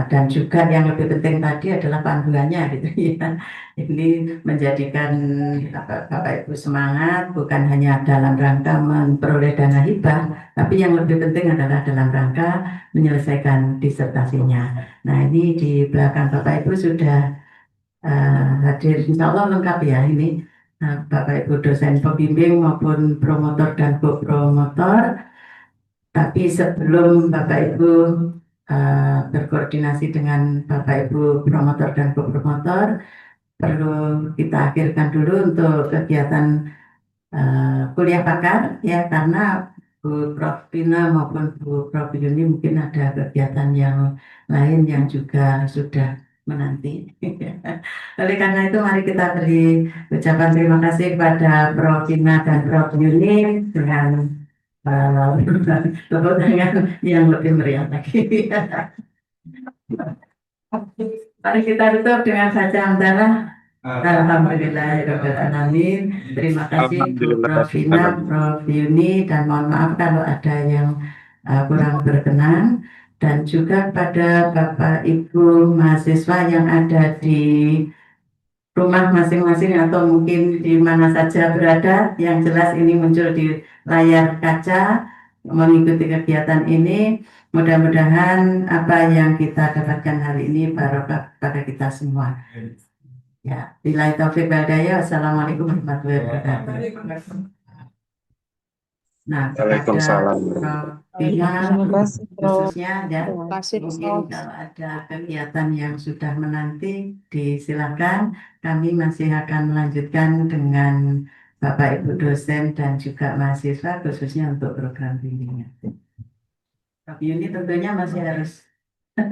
dan juga yang lebih penting tadi adalah panduannya gitu ya. Ini menjadikan Bapak Ibu semangat bukan hanya dalam rangka memperoleh dana hibah, tapi yang lebih penting adalah dalam rangka menyelesaikan disertasinya. Nah ini di belakang Bapak Ibu sudah hadir, insya Allah lengkap ya ini. Bapak Ibu dosen pembimbing maupun promotor dan co-promotor. Tapi sebelum Bapak Ibu berkoordinasi dengan Bapak Ibu promotor dan co-promotor, perlu kita akhirkan dulu untuk kegiatan kuliah pakar ya, karena Bu Prof. Vina maupun Bu Prof. Yuni mungkin ada kegiatan yang lain yang juga sudah menanti. Oleh karena itu mari kita beri ucapan terima kasih kepada Prof. Vina dan Prof. Yuni dengan tepuk tangan yang lebih meriah lagi. Mari kita tutup dengan saja antara Alhamdulillahirrahmanirrahim. Terima kasih Bu Prof. Vina, Prof. Yuni, dan mohon maaf kalau ada yang kurang berkenan, dan juga pada Bapak Ibu mahasiswa yang ada di rumah masing-masing atau mungkin di mana saja berada, yang jelas ini muncul di layar kaca mengikuti kegiatan ini. Mudah-mudahan apa yang kita dapatkan hari ini barokah pada kita semua. Ya, billahi taufiq wal hidayah. Assalamualaikum warahmatullahi wabarakatuh. Nah, Waalaikumsalam. Prof. Tina Terima kasih, Prof. khususnya ya, Terima kasih, mungkin Prof. kalau ada kegiatan yang sudah menanti, disilakan. Kami masih akan melanjutkan dengan Bapak Ibu dosen dan juga mahasiswa khususnya untuk program bimbingan. Prof Yuni tentunya masih harus